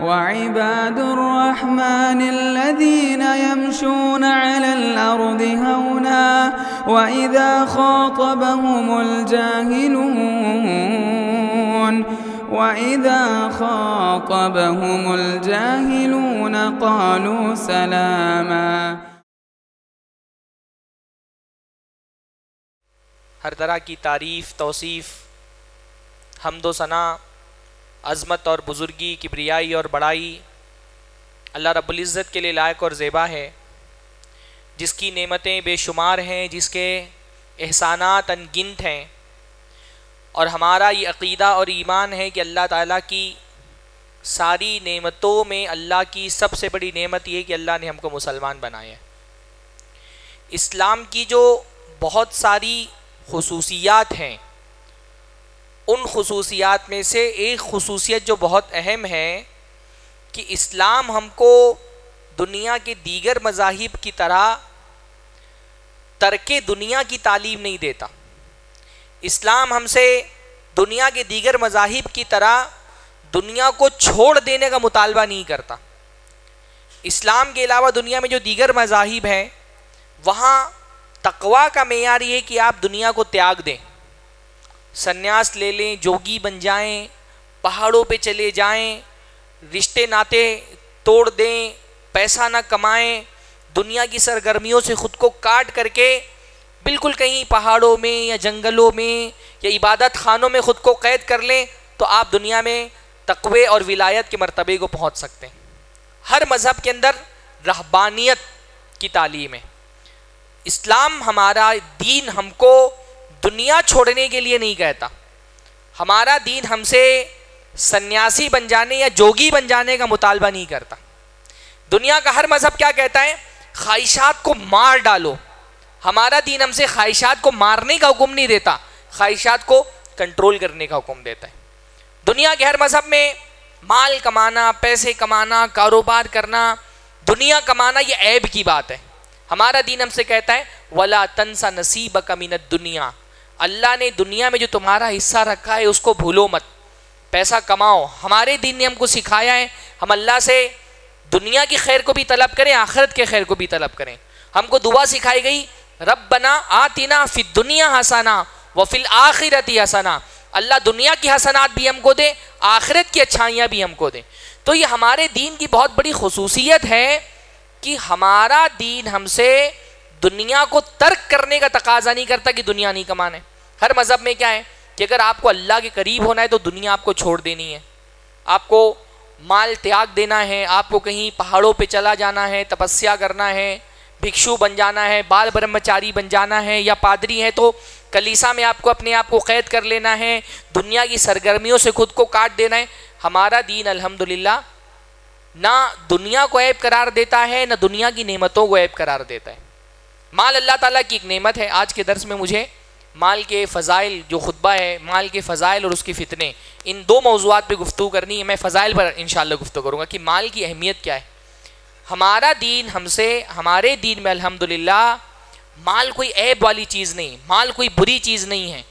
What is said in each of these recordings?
وعباد الرحمن الذين يمشون على الأرض هونا وإذا خاطبهم الجاهلون قالوا سلاما۔ ہر طرح کی تعریف، توصیف، حمد و ثنا، عظمت اور بزرگی، کبریائی اور بڑائی اللہ رب العزت کے لیے لائق اور زیبا ہے، جس کی نعمتیں بے شمار ہیں، جس کے احسانات انگنت ہیں، اور ہمارا یہ عقیدہ اور ایمان ہے کہ اللہ تعالیٰ کی ساری نعمتوں میں اللہ کی سب سے بڑی نعمت یہ کہ اللہ نے ہم کو مسلمان بنایا ہے۔ اسلام کی جو بہت ساری خصوصیات ہیں، ان خصوصیات میں سے ایک خصوصیت جو بہت اہم ہے کہ اسلام ہم کو دنیا کے دیگر مذاہب کی طرح ترک دنیا کی تعلیم نہیں دیتا۔ اسلام ہم سے دنیا کے دیگر مذاہب کی طرح دنیا کو چھوڑ دینے کا مطالبہ نہیں کرتا۔ اسلام کے علاوہ دنیا میں جو دیگر مذاہب ہیں وہاں تقویٰ کا معیار یہ کہ آپ دنیا کو تیاگ دیں، سنیاس لے لیں، جوگی بن جائیں، پہاڑوں پہ چلے جائیں، رشتے ناتے توڑ دیں، پیسہ نہ کمائیں، دنیا کی سرگرمیوں سے خود کو کاٹ کر کے بالکل کہیں پہاڑوں میں یا جنگلوں میں یا عبادت خانوں میں خود کو قید کر لیں تو آپ دنیا میں تقوی اور ولایت کے مرتبے کو پہنچ سکتے ہیں۔ ہر مذہب کے اندر رہبانیت کی تعلیم ہے۔ اسلام ہمارا دین ہم کو دنیا چھوڑنے کے لیے نہیں کہتا، ہمارا دین ہم سے سنیاسی بن جانے یا جوگی بن جانے کا مطالبہ نہیں کرتا۔ دنیا کا ہر مذہب کیا کہتا ہے؟ خواہشات کو مار ڈالو۔ ہمارا دین ہم سے خواہشات کو مارنے کا حکم نہیں دیتا، خواہشات کو کنٹرول کرنے کا حکم دیتا ہے۔ دنیا کے ہر مذہب میں مال کمانا، پیسے کمانا، کاروبار کرنا، دنیا کمانا یہ عیب کی بات ہے۔ ہمارا دین ہم سے کہتا ہے وَلَا تَنْسَ نَصِيبَكَ مِنَ الدُّنْيَا، اللہ نے دنیا میں جو تمہارا حصہ رکھا ہے اس کو بھولو مت، پیسہ کماؤ۔ ہمارے دین نے ہم کو سکھایا ہے ہم اللہ سے دنیا کی خیر کو بھی طلب کریں، آخرت کے خیر کو بھی طلب کریں۔ ہم کو دعا سکھائی گئی ربنا آتنا فی الدنیا حسنہ وفی الآخرۃ حسنہ، اللہ دنیا کی حسنات بھی ہم کو دے، آخرت کی اچھائیاں بھی ہم کو دے۔ تو یہ ہمارے دین کی بہت بڑی خصوصیت ہے کہ ہمارا دین ہم سے دنیا کو ترک کرنے کا تقاضا نہیں کرتا کہ دنیا نہیں کمانا ہے۔ ہر مذہب میں کیا ہے کہ اگر آپ کو اللہ کے قریب ہونا ہے تو دنیا آپ کو چھوڑ دینی ہے، آپ کو مال تیاگ دینا ہے، آپ کو کہیں پہاڑوں پہ چلا جانا ہے، تپسیا کرنا ہے، بھکشو بن جانا ہے، بال برہمچاری بن جانا ہے، یا پادری ہے تو کلیسا میں آپ کو اپنے آپ کو قید کر لینا ہے، دنیا کی سرگرمیوں سے خود کو کاٹ دینا ہے۔ ہمارا دین الحمدللہ نہ دنیا کو عیب قرار دیتا ہے نہ دنیا کی نعمتوں کو عیب قرار دیتا ہے۔ مال اللہ تعالیٰ کی ایک نعمت ہے۔ آج کے درس میں مجھے مال کے فضائل جو خطبہ ہے، مال کے فضائل اور اس کی فتنے، ان دو موضوعات پہ گفتگو کرنی ہے۔ میں فضائل پر انشاءاللہ گفتگو کروں گا کہ مال کی اہمیت کیا ہے۔ ہمارا دین ہم سے، ہمارے دین میں الحمدللہ مال کوئی عیب والی چیز نہیں، مال کوئی بری چیز نہیں ہے،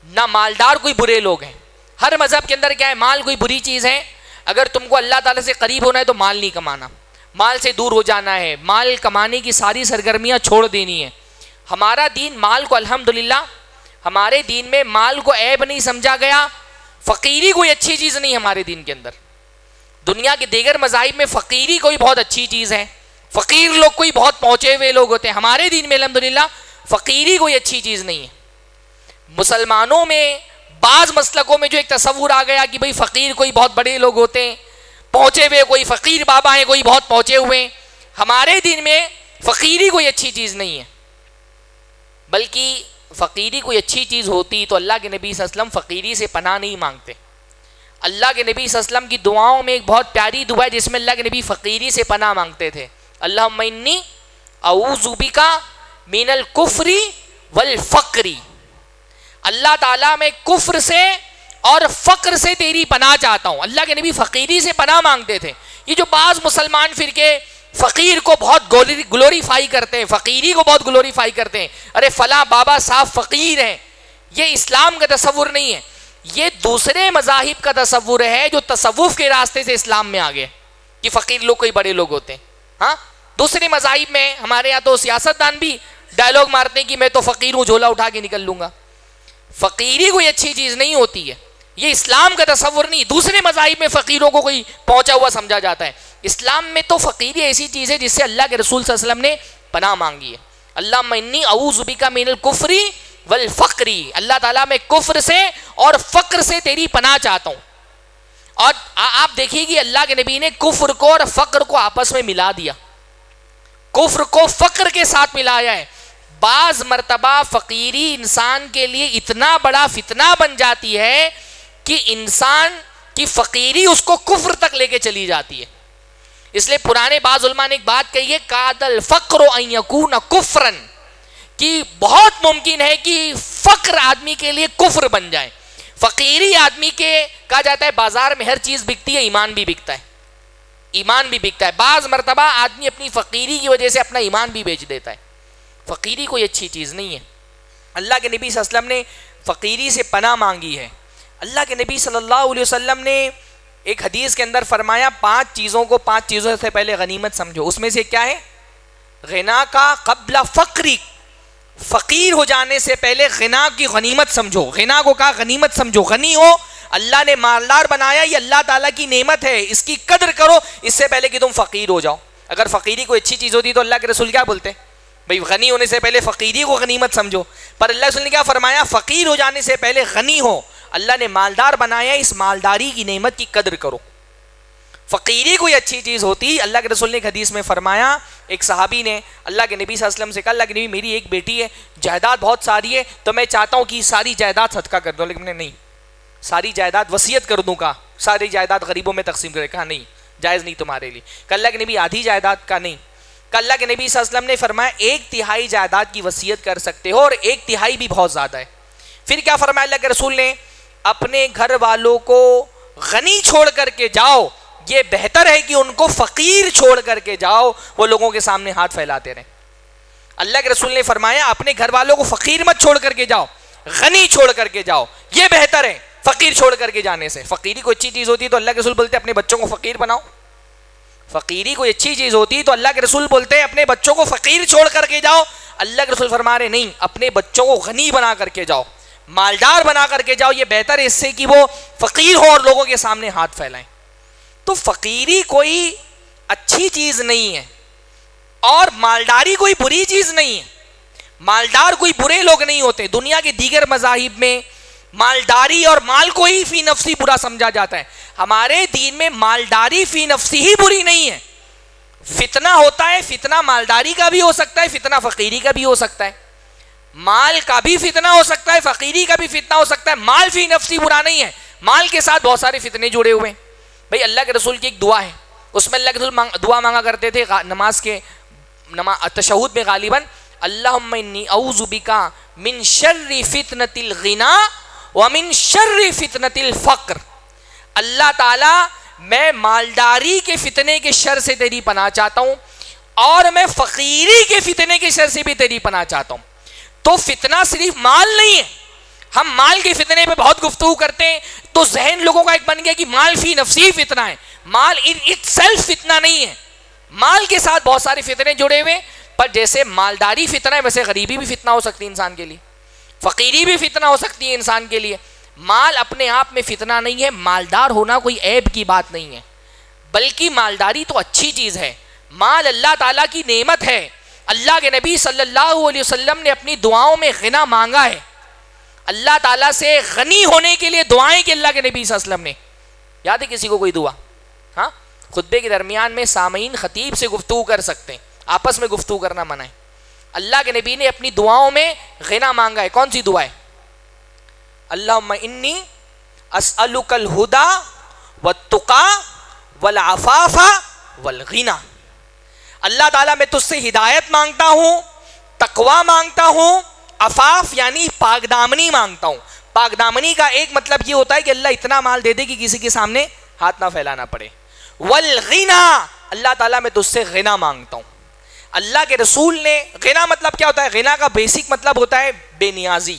نہ مالدار کوئی برے لوگ ہیں۔ ہر مذہب کے اندر کیا ہے؟ مال کوئی بری چیز ہے۔ اگر تم کو اللہ تعالیٰ سے قریب ہونا ہے تو مال نہیں کمانا، مال سے دور ہو جانا ہے، مال کمانے کی ساری سرگرمیاں چھوڑ دینی ہے۔ ہمارا دین مال کو الحمدللہ، ہمارے دین میں مال کو عیب نہیں سمجھا گیا۔ فقیری کوئی اچھی چیز نہیں ہمارے دین کے اندر۔ دنیا کے دیگر مذاہب میں فقیری کوئی بہت اچھی چیز ہے، فقیر لوگ کوئی بہت پہنچے ہوئے لوگ ہوتے ہیں۔ ہمارے دین میں الحمدللہ فقیری کوئی اچھی چیز نہیں ہے۔ مسلمانوں میں بعض مسلکوں میں جو ایک تصور آ گیا کہ بھئی فقیر کوئی بہت بڑے لوگ ہوتے ہیں، پہنچے ہوئے کوئی فقیر بابا ہیں، کوئی بہت پہنچے ہوئے ہیں۔ ہمارے دین میں فقیری کوئی اچھی چیز نہیں ہے، بلکہ فقیری کوئی اچھی چیز ہوتی تو اللہ کے نبی صلی اللہ علیہ وسلم فقیری سے پناہ نہیں مانگتے۔ اللہ کے نبی صلی اللہ علیہ وسلم کی دعاؤں میں ایک بہت پیاری دعا ہے جس میں اللہ کے نبی فقیری سے پناہ مانگتے تھے۔ اللہم انی اعوذ بک من الکفر والفقر، اللہ تعالیٰ میں کفر سے اور فقر سے تیری پناہ چاہتا ہوں۔ اللہ کے نبی فقیری سے پناہ مانگتے تھے۔ یہ جو بعض مسلمان فرقے فقیر کو بہت گلوریفائی کرتے ہیں، فقیری کو بہت گلوریفائی کرتے ہیں، ارے فلاں بابا صاحب فقیر ہیں، یہ اسلام کا تصور نہیں ہے۔ یہ دوسرے مذاہب کا تصور ہے جو تصوف کے راستے سے اسلام میں آ گئے کہ فقیر لوگ کوئی بڑے لوگ ہوتے ہیں. ہاں دوسرے مذاہب میں ہمارے یہاں تو سیاستدان بھی ڈائلاگ مارتے ہیں کہ میں تو فقیر ہوں, جھولا اٹھا کے نکل لوں گا. فقیری کوئی اچھی چیز نہیں ہوتی ہے, یہ اسلام کا تصور نہیں. دوسرے مذاہب میں فقیروں کو کوئی پہنچا ہوا سمجھا جاتا ہے, اسلام میں تو فقیری ایسی چیز ہے جس سے اللہ کے رسول صلی اللہ علیہ وسلم نے پناہ مانگی ہے. اللہم انی اعوذ بک من الکفر والفقر, اللہ تعالیٰ میں کفر سے اور فقر سے تیری پناہ چاہتا ہوں. اور آپ دیکھیے کہ اللہ کے نبی نے کفر کو اور فقر کو آپس میں ملا دیا, کفر کو فقر کے ساتھ ملایا ہے. بعض مرتبہ فقیری انسان کے لیے اتنا بڑا فتنہ بن جاتی ہے کہ انسان کی فقیری اس کو کفر تک لے کے چلی جاتی ہے. اس لیے پرانے بعض علماء نے ایک بات کہی ہے, کاد الفقر ان یکون کفرا, کہ بہت ممکن ہے کہ فقر آدمی کے لیے کفر بن جائے. فقیری آدمی کے کہا جاتا ہے بازار میں ہر چیز بکتی ہے, ایمان بھی بکتا ہے, ایمان بھی بکتا ہے. بعض مرتبہ آدمی اپنی فقیری کی وجہ سے اپنا ایمان بھی بیچ دیتا ہے. فقیری کوئی اچھی چیز نہیں ہے. اللہ کے نبی صلی اللہ علیہ وسلم نے فقیری سے پناہ مانگی ہے. اللہ کے نبی صلی اللہ علیہ وسلم نے ایک حدیث کے اندر فرمایا 5 چیزوں کو 5 چیزوں سے پہلے غنیمت سمجھو. اس میں سے کیا ہے؟ غنا کا قبل فقری, فقیر ہو جانے سے پہلے غنا کی غنیمت سمجھو. غنا کو کہا غنیمت سمجھو, غنی ہو, اللہ نے مالدار بنایا, یہ اللہ تعالیٰ کی نعمت ہے, اس کی قدر کرو اس سے پہلے کہ تم فقیر ہو جاؤ. اگر فقیری کوئی اچھی چیز ہوتی تو اللہ کے رسول کیا بولتے؟ بھئی غنی ہونے سے پہلے فقیری کو غنیمت سمجھو. پر اللہ کے رسول نے کیا فرمایا؟ فقیر ہو جانے سے پہلے غنی ہو, اللہ نے مالدار بنایا, اس مالداری کی نعمت کی قدر کرو. فقیری کوئی اچھی چیز ہوتی, اللہ کے رسول نے ایک حدیث میں فرمایا, ایک صحابی نے اللہ کے نبی صلی اللہ علیہ وسلم سے کہا, اللہ کے نبی میری ایک بیٹی ہے, جائیداد بہت ساری ہے, تو میں چاہتا ہوں کہ ساری جائیداد صدقہ کر دوں. لیکن نہیں, ساری جائیداد وصیت کر دوں. کہا ساری جائیداد غریبوں میں تقسیم کرے. کہا نہیں, جائز نہیں تمہارے لیے. کہ اللہ کے نبی آدھی جائیداد کا نہیں. کہ اللہ کے نبی صلی اللہ علیہ وسلم نے فرمایا 1/3 جائیداد کی وصیت کر سکتے ہو, اور 1/3 بھی بہت زیادہ ہے. پھر کیا فرمایا اللہ کے رسول نے؟ اپنے گھر والوں کو غنی چھوڑ کر کے جاؤ, یہ بہتر ہے کہ ان کو فقیر چھوڑ کر کے جاؤ, وہ لوگوں کے سامنے ہاتھ پھیلاتے رہیں. اللہ کے رسول نے فرمایا اپنے گھر والوں کو فقیر مت چھوڑ کر کے جاؤ, غنی چھوڑ کر کے جاؤ, یہ بہتر ہے فقیر چھوڑ کر کے جانے سے. فقیری کوئی اچھی چیز ہوتی تو اللہ کے رسول بولتے اپنے بچوں کو فقیر بناؤ. فقیری کوئی اچھی چیز ہوتی تو اللہ کے رسول بولتے ہیں اپنے بچوں کو فقیر چھوڑ کر کے جاؤ. اللہ کے رسول فرما رہے نہیں, اپنے بچوں کو غنی بنا کر کے جاؤ, مالدار بنا کر کے جاؤ, یہ بہتر ہے اس سے کہ وہ فقیر ہو اور لوگوں کے سامنے ہاتھ پھیلائیں. تو فقیری کوئی اچھی چیز نہیں ہے, اور مالداری کوئی بری چیز نہیں ہے. مالدار کوئی برے لوگ نہیں ہوتے. دنیا کے دیگر مذاہب میں مالداری اور مال کو ہی فی نفسی برا سمجھا جاتا ہے. ہمارے دین میں مالداری فی نفسی ہی بری نہیں ہے. فتنہ ہوتا ہے, فتنہ مالداری کا بھی ہو سکتا ہے, فتنہ فقیری کا بھی ہو سکتا ہے. مال کا بھی فتنہ ہو سکتا ہے, فقیری کا بھی فتنہ ہو سکتا ہے. مال فی نفسی برا نہیں ہے, مال کے ساتھ بہت سارے فتنے جڑے ہوئے ہیں. بھئی اللہ کے رسول کی ایک دعا ہے, اس میں اللہ کے رسول دعا مانگا کرتے تھے نماز کے تشہد میں غالباً, اللہم انی اعوذ بکا من شر فتنۃ الغنا ومن شر فتنۃ الفقر. اللہ تعالی میں مالداری کے فتنے کے شر سے تیری پناہ چاہتا ہوں, اور میں فقیری کے فتنے کے شر سے بھی تیری پناہ چاہتا ہوں. تو فتنہ صرف مال نہیں ہے. ہم مال کے فتنے پہ بہت گفتگو کرتے ہیں تو ذہن لوگوں کا ایک بن گیا کہ مال فی نفسی فتنہ ہے. مال ان اٹ سیلف فتنہ نہیں ہے, مال کے ساتھ بہت سارے فتنے جڑے ہوئے. پر جیسے مالداری فتنہ ہے ویسے غریبی بھی فتنہ ہو سکتی ہے انسان کے لیے, فقیری بھی فتنہ ہو سکتی ہے انسان کے لیے. مال اپنے آپ میں فتنہ نہیں ہے, مالدار ہونا کوئی عیب کی بات نہیں ہے, بلکہ مالداری تو اچھی چیز ہے. مال اللہ تعالیٰ کی نعمت ہے. اللہ کے نبی صلی اللہ علیہ وسلم نے اپنی دعاؤں میں غنا مانگا ہے. اللہ تعالیٰ سے غنی ہونے کے لیے دعائیں کہ اللہ کے نبی صلی اللہ علیہ وسلم نے, یاد ہے کسی کو کوئی دعا؟ ہاں, خطبے کے درمیان میں سامعین خطیب سے گفتگو کر سکتے ہیں, آپس میں گفتگو کرنا منع ہے. اللہ کے نبی نے اپنی دعاؤں میں غنا مانگا ہے. کون سی دعا ہے؟ اللہم انی اسألک الہدی والتقی والعفاف والغنی. اللہ تعالیٰ میں تجھ سے ہدایت مانگتا ہوں, تقوی مانگتا ہوں, عفاف یعنی پاک دامنی مانگتا ہوں. پاک دامنی کا ایک مطلب یہ ہوتا ہے کہ اللہ اتنا مال دے دے کہ کسی کے سامنے ہاتھ نہ پھیلانا پڑے. والغنی, اللہ تعالیٰ میں تجھ سے غنا مانگتا ہوں. اللہ کے رسول نے, غنا مطلب کیا ہوتا ہے؟ غنا کا بیسک مطلب ہوتا ہے بے نیازی.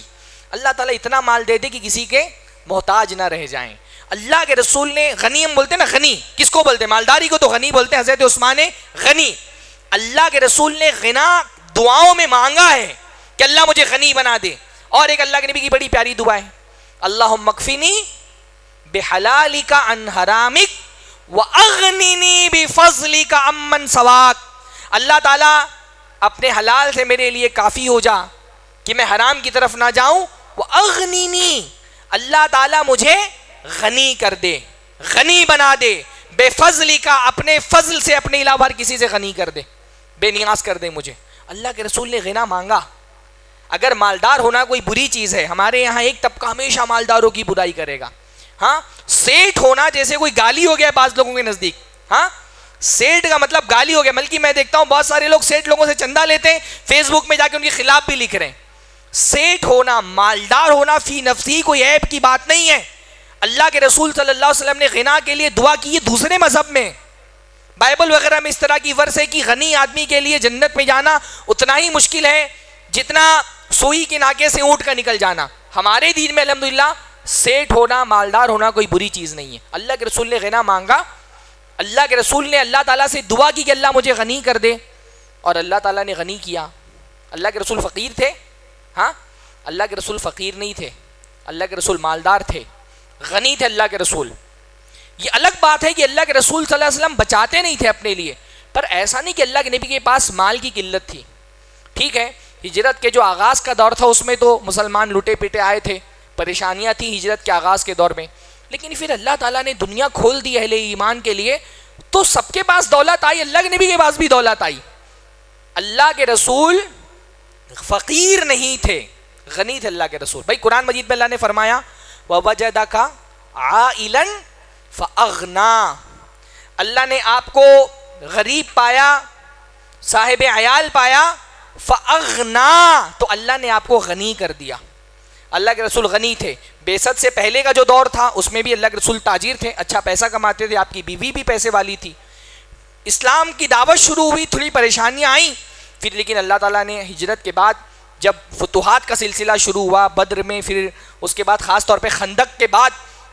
اللہ تعالیٰ اتنا مال دے دے کہ کسی کے محتاج نہ رہ جائیں. اللہ کے رسول نے غنی، ہم بولتے ہیں نا غنی، کس کو بولتے ہیں؟ مالداری کو تو غنی بولتے ہیں. حضرت عثمان غنی، اللہ کے رسول نے غنا دعاؤں میں مانگا ہے کہ اللہ مجھے غنی بنا دے. اور ایک اللہ کے نبی کی بڑی پیاری دعا ہے، اللہم اکفنی بحلالک عن حرامک واغننی بفضلک عمن سواک. اللہ تعالیٰ اپنے حلال سے میرے لیے کافی ہو جا کہ میں حرام کی طرف نہ جاؤں. واغننی، اللہ تعالیٰ مجھے غنی کر دے، غنی بنا دے. بے فضلی کا، اپنے فضل سے اپنے علاوہ ہر کسی سے غنی کر دے، بے نیاز کر دے مجھے. اللہ کے رسول نے غنا مانگا. اگر مالدار ہونا کوئی بری چیز ہے، ہمارے یہاں ایک طبقہ ہمیشہ مالداروں کی برائی کرے گا. ہاں، سیٹ ہونا جیسے کوئی گالی ہو گیا بعض لوگوں کے نزدیک. ہاں، سیٹ کا مطلب گالی ہو گیا. بلکہ میں دیکھتا ہوں بہت سارے لوگ سیٹ لوگوں سے چندہ لیتے ہیں، فیس بک میں جا کے ان کے خلاف بھی لکھ رہے ہیں. سیٹ ہونا، مالدار ہونا فی نفسی کوئی عیب کی بات نہیں ہے. اللہ کے رسول صلی اللہ علیہ وسلم نے غنا کے لیے دعا کی ہے دوسرے مذہب میں. بائبل وغیرہ میں اس طرح کی ورس ہے کہ غنی آدمی کے لیے جنت میں جانا اتنا ہی مشکل ہے جتنا سوئی کے ناکے سے اونٹ کا نکل جانا. ہمارے دین میں الحمدللہ سیٹ ہونا، مالدار ہونا کوئی بری چیز نہیں ہے. اللہ کے رسول نے غنا مانگا، اللہ کے رسول نے اللہ تعالیٰ سے دعا کی کہ اللہ مجھے غنی کر دے، اور اللہ تعالیٰ نے غنی کیا. اللہ کے رسول فقیر تھے؟ ہاں، اللہ کے رسول فقیر نہیں تھے. اللہ کے رسول مالدار تھے، غنی تھے اللہ کے رسول. یہ الگ بات ہے کہ اللہ کے رسول صلی اللہ علیہ وسلم بچاتے نہیں تھے اپنے لیے، پر ایسا نہیں کہ اللہ کے نبی کے پاس مال کی قلت تھی. ٹھیک ہے، ہجرت کے جو آغاز کا دور تھا اس میں تو مسلمان لٹے پیٹے آئے تھے، پریشانیاں تھیں ہجرت کے آغاز کے دور میں. لیکن پھر اللہ تعالیٰ نے دنیا کھول دی اہل ایمان کے لیے، تو سب کے پاس دولت آئی، اللہ کے نبی کے پاس بھی دولت آئی. اللہ کے رسول فقیر نہیں تھے، غنی تھے اللہ کے رسول. بھائی قرآن مجید میں اللہ نے فرمایا وَوَجَدَكَ عَائِلًا فَأَغْنَا، اللہ نے آپ کو غریب پایا، صاحب عیال پایا، فَأَغْنَا، تو اللہ نے آپ کو غنی کر دیا. اللہ کے رسول غنی تھے. بعثت سے پہلے کا جو دور تھا اس میں بھی اللہ کے رسول تاجر تھے، اچھا پیسہ کماتے تھے، آپ کی بیوی بھی پیسے والی تھی. اسلام کی دعوت شروع ہوئی، تھوڑی پریشانیاں آئیں پھر، لیکن اللہ تعالیٰ نے ہجرت کے بعد جب فتوحات کا سلسلہ شروع ہوا بدر میں، پھر اس کے بعد خاص طور پہ خندق کے بعد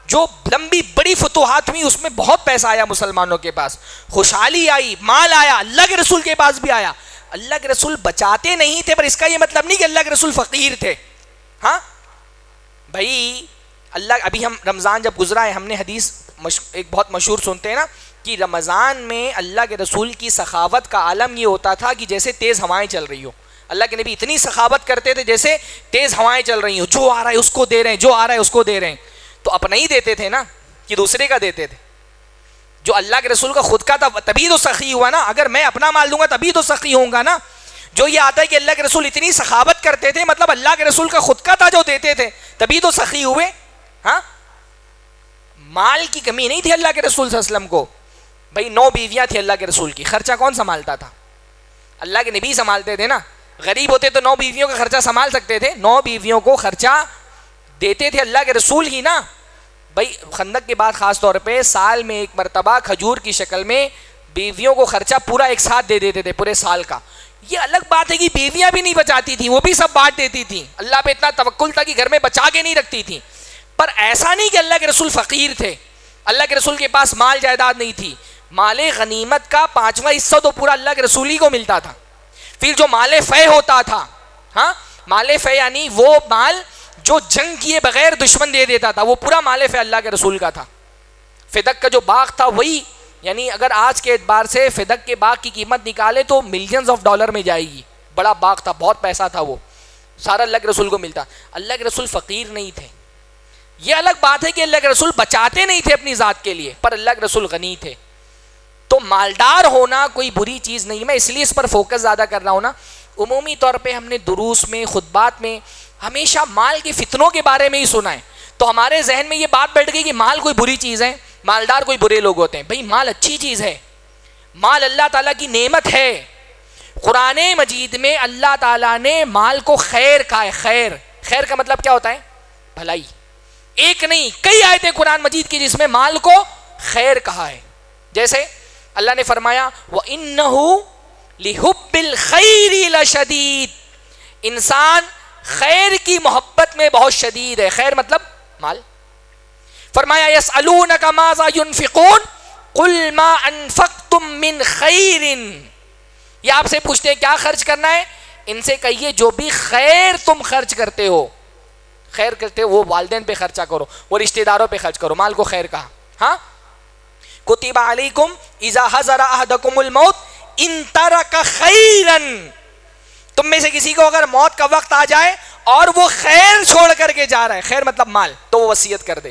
جو لمبی بڑی فتوحات ہوئی اس میں بہت پیسہ آیا مسلمانوں کے پاس، خوشحالی آئی، مال آیا، اللہ کے رسول کے پاس بھی آیا. اللہ کے رسول بچاتے نہیں تھے، پر اس کا یہ مطلب نہیں کہ اللہ کے رسول فقیر تھے. ہاں بھائی، اللہ، ابھی ہم رمضان جب گزرا ہے، ہم نے حدیث ایک بہت مشہور سنتے ہیں نا کہ رمضان میں اللہ کے رسول کی سخاوت کا عالم یہ ہوتا تھا کہ جیسے تیز ہوائیں چل رہی ہو. اللہ کے نبی اتنی سخاوت کرتے تھے جیسے تیز ہوائیں چل رہی ہوں، جو آ رہا ہے اس کو دے رہے ہیں، جو آ رہا ہے اس کو دے رہے ہیں. تو اپنا ہی دیتے تھے نا کہ دوسرے کا دیتے تھے؟ جو اللہ کے رسول کا خود کا تھا تبھی تو سخی ہوا نا. اگر میں اپنا مال دوں گا تبھی تو سخی ہوں گا نا. جو یہ آتا ہے کہ اللہ کے رسول اتنی سخاوت کرتے تھے، مطلب اللہ کے رسول کا خود کا تھا جو دیتے تھے، تبھی تو سخی ہوئے. ہاں، مال کی کمی نہیں تھی اللہ کے رسول صلی اللہ علیہ وسلم کو. بھائی 9 بیویاں تھی اللہ کے رسول کی، خرچہ کون سنبھالتا تھا؟ اللہ کے نبی سنبھالتے تھے نا. غریب ہوتے تو 9 بیویوں کا خرچہ سنبھال سکتے تھے، 9 بیویوں کو خرچہ دیتے تھے اللہ کے رسول ہی نا. بھائی خندق کے بعد خاص طور پہ سال میں ایک مرتبہ کھجور کی شکل میں بیویوں کو خرچہ پورا ایک ساتھ دے دیتے تھے پورے سال کا. یہ الگ بات ہے کہ بیویاں بھی نہیں بچاتی تھیں، وہ بھی سب بانٹ دیتی تھیں. اللہ پہ اتنا توکل تھا کہ گھر میں بچا کے نہیں رکھتی تھیں. پر ایسا نہیں کہ اللہ کے رسول فقیر تھے. اللہ کے رسول کے پاس مال جائیداد نہیں تھی. مال غنیمت کا 5واں حصہ تو پورا اللہ کے رسول ہی کو ملتا تھا. پھر جو مال فے ہوتا تھا، ہاں، مال فے یعنی وہ مال جو جنگ کیے بغیر دشمن دے دیتا تھا، وہ پورا مال فے اللہ کے رسول کا تھا. فدق کا جو باغ تھا وہی، یعنی اگر آج کے اعتبار سے فدق کے باغ کی قیمت نکالے تو ملینز آف ڈالر میں جائے گی. بڑا باغ تھا، بہت پیسہ تھا، وہ سارا اللہ کے رسول کو ملتا. اللہ کے رسول فقیر نہیں تھے. یہ الگ بات ہے کہ اللہ کے رسول بچاتے نہیں تھے اپنی ذات کے لیے، پر اللہ کے رسول غنی تھے. تو مالدار ہونا کوئی بری چیز نہیں. میں اس لیے اس پر فوکس زیادہ کر رہا ہوں نا. عمومی طور پہ ہم نے دروس میں، خطبات میں ہمیشہ مال کے فتنوں کے بارے میں ہی سنا ہے، تو ہمارے ذہن میں یہ بات بیٹھ گئی کہ مال کوئی بری چیز ہے، مالدار کوئی برے لوگ ہوتے ہیں. بھائی مال اچھی چیز ہے، مال اللہ تعالیٰ کی نعمت ہے. قرآن مجید میں اللہ تعالیٰ نے مال کو خیر کہا ہے. خیر، خیر کا مطلب کیا ہوتا ہے؟ بھلائی. ایک نہیں، کئی آیتیں قرآن مجید کی جس میں مال کو خیر کہا ہے. جیسے اللہ نے فرمایا وَإِنَّهُ لِحُبِّ الْخَيْرِ لَشَدِيدٌ، انسان خیر کی محبت میں بہت شدید ہے. خیر مطلب مال. فرمایا یسألونک ماذا ينفقون قل ما انفقتم من خیر، یہ آپ سے پوچھتے ہیں کیا خرچ کرنا ہے، ان سے کہیے جو بھی خیر تم خرچ کرتے ہو، خیر کرتے ہو وہ والدین پہ خرچہ کرو، وہ رشتہ داروں پہ خرچ کرو، مال کو خیر کہا. ہاں کتب علیکم اذا حضر احدکم الموت ان ترک خیرا، تم میں سے کسی کو اگر موت کا وقت آ جائے اور وہ خیر چھوڑ کر کے جا رہا ہے، خیر مطلب مال، تو وہ وصیت کر دے.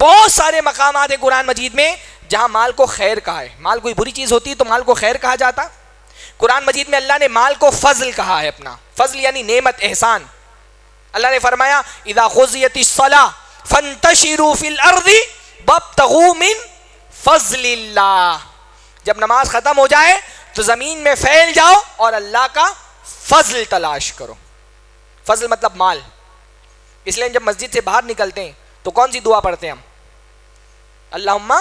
بہت سارے مقامات ہیں قرآن مجید میں جہاں مال کو خیر کہا ہے. مال کوئی بری چیز ہوتی تو مال کو خیر کہا جاتا. قرآن مجید میں اللہ نے مال کو فضل کہا ہے، اپنا فضل یعنی نعمت، احسان. اللہ نے فرمایا اذا قضیت الصلاۃ فانتشروا فی الارض وابتغوا من فضل اللہ، جب نماز ختم ہو جائے تو زمین میں پھیل جاؤ اور اللہ کا فضل تلاش کرو. فضل مطلب مال. اس لیے جب مسجد سے باہر نکلتے ہیں تو کون سی دعا پڑھتے ہیں ہم؟ اللہم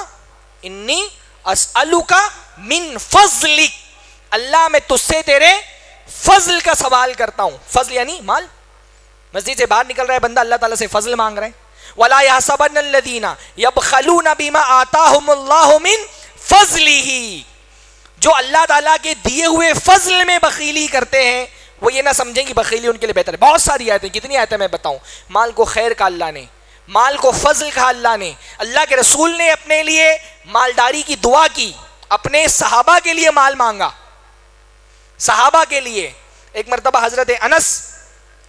انی اسألک من فضلک، اللہ میں تجھ سے تیرے فضل کا سوال کرتا ہوں. فضل یعنی مال. مسجد سے باہر نکل رہا ہے بندہ، اللہ تعالیٰ سے فضل مانگ رہے ہیں. وَلَا يَحْسَبَنَّ الَّذِينَ يَبْخَلُونَ بِمَا آتَاهُمُ اللَّهُ مِن فَضْلِهِ، جو اللہ تعالیٰ کے دیے ہوئے فضل میں بخیلی کرتے ہیں وہ یہ نہ سمجھیں کہ بخیلی ان کے لیے بہتر ہے. بہت ساری آیتیں، کتنی آیتیں میں بتاؤں. مال کو خیر کا اللہ نے، مال کو فضل کہا اللہ نے. اللہ کے رسول نے اپنے لیے مالداری کی دعا کی، اپنے صحابہ کے لیے مال مانگا. صحابہ کے لیے ایک مرتبہ حضرت انس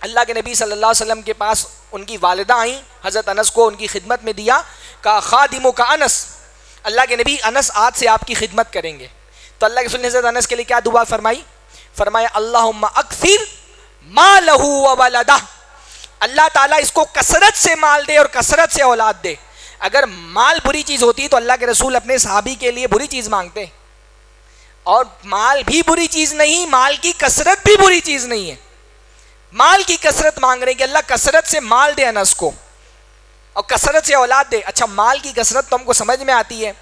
اللہ کے نبی صلی اللہ علیہ وسلم کے پاس ان کی والدہ آئیں، حضرت انس کو ان کی خدمت میں دیا، کہا خادمک انس، اللہ کے نبی انس آج سے آپ کی خدمت کریں گے. تو اللہ کے رسول نے حضرت انس کے لیے کیا دعا فرمائی؟ فرمایا اللہم اکثر مالہ وولدہ، اللہ تعالیٰ اس کو کثرت سے مال دے اور کثرت سے اولاد دے. اگر مال بری چیز ہوتی تو اللہ کے رسول اپنے صحابی کے لیے بری چیز مانگتے، اور مال بھی بری چیز نہیں، مال کی کثرت بھی بری چیز نہیں ہے. مال کی کثرت مانگ رہے ہیں کہ اللہ کثرت سے مال دے انس کو اور کثرت سے اولاد دے. اچھا مال کی کثرت تو ہم کو سمجھ میں آتی ہے،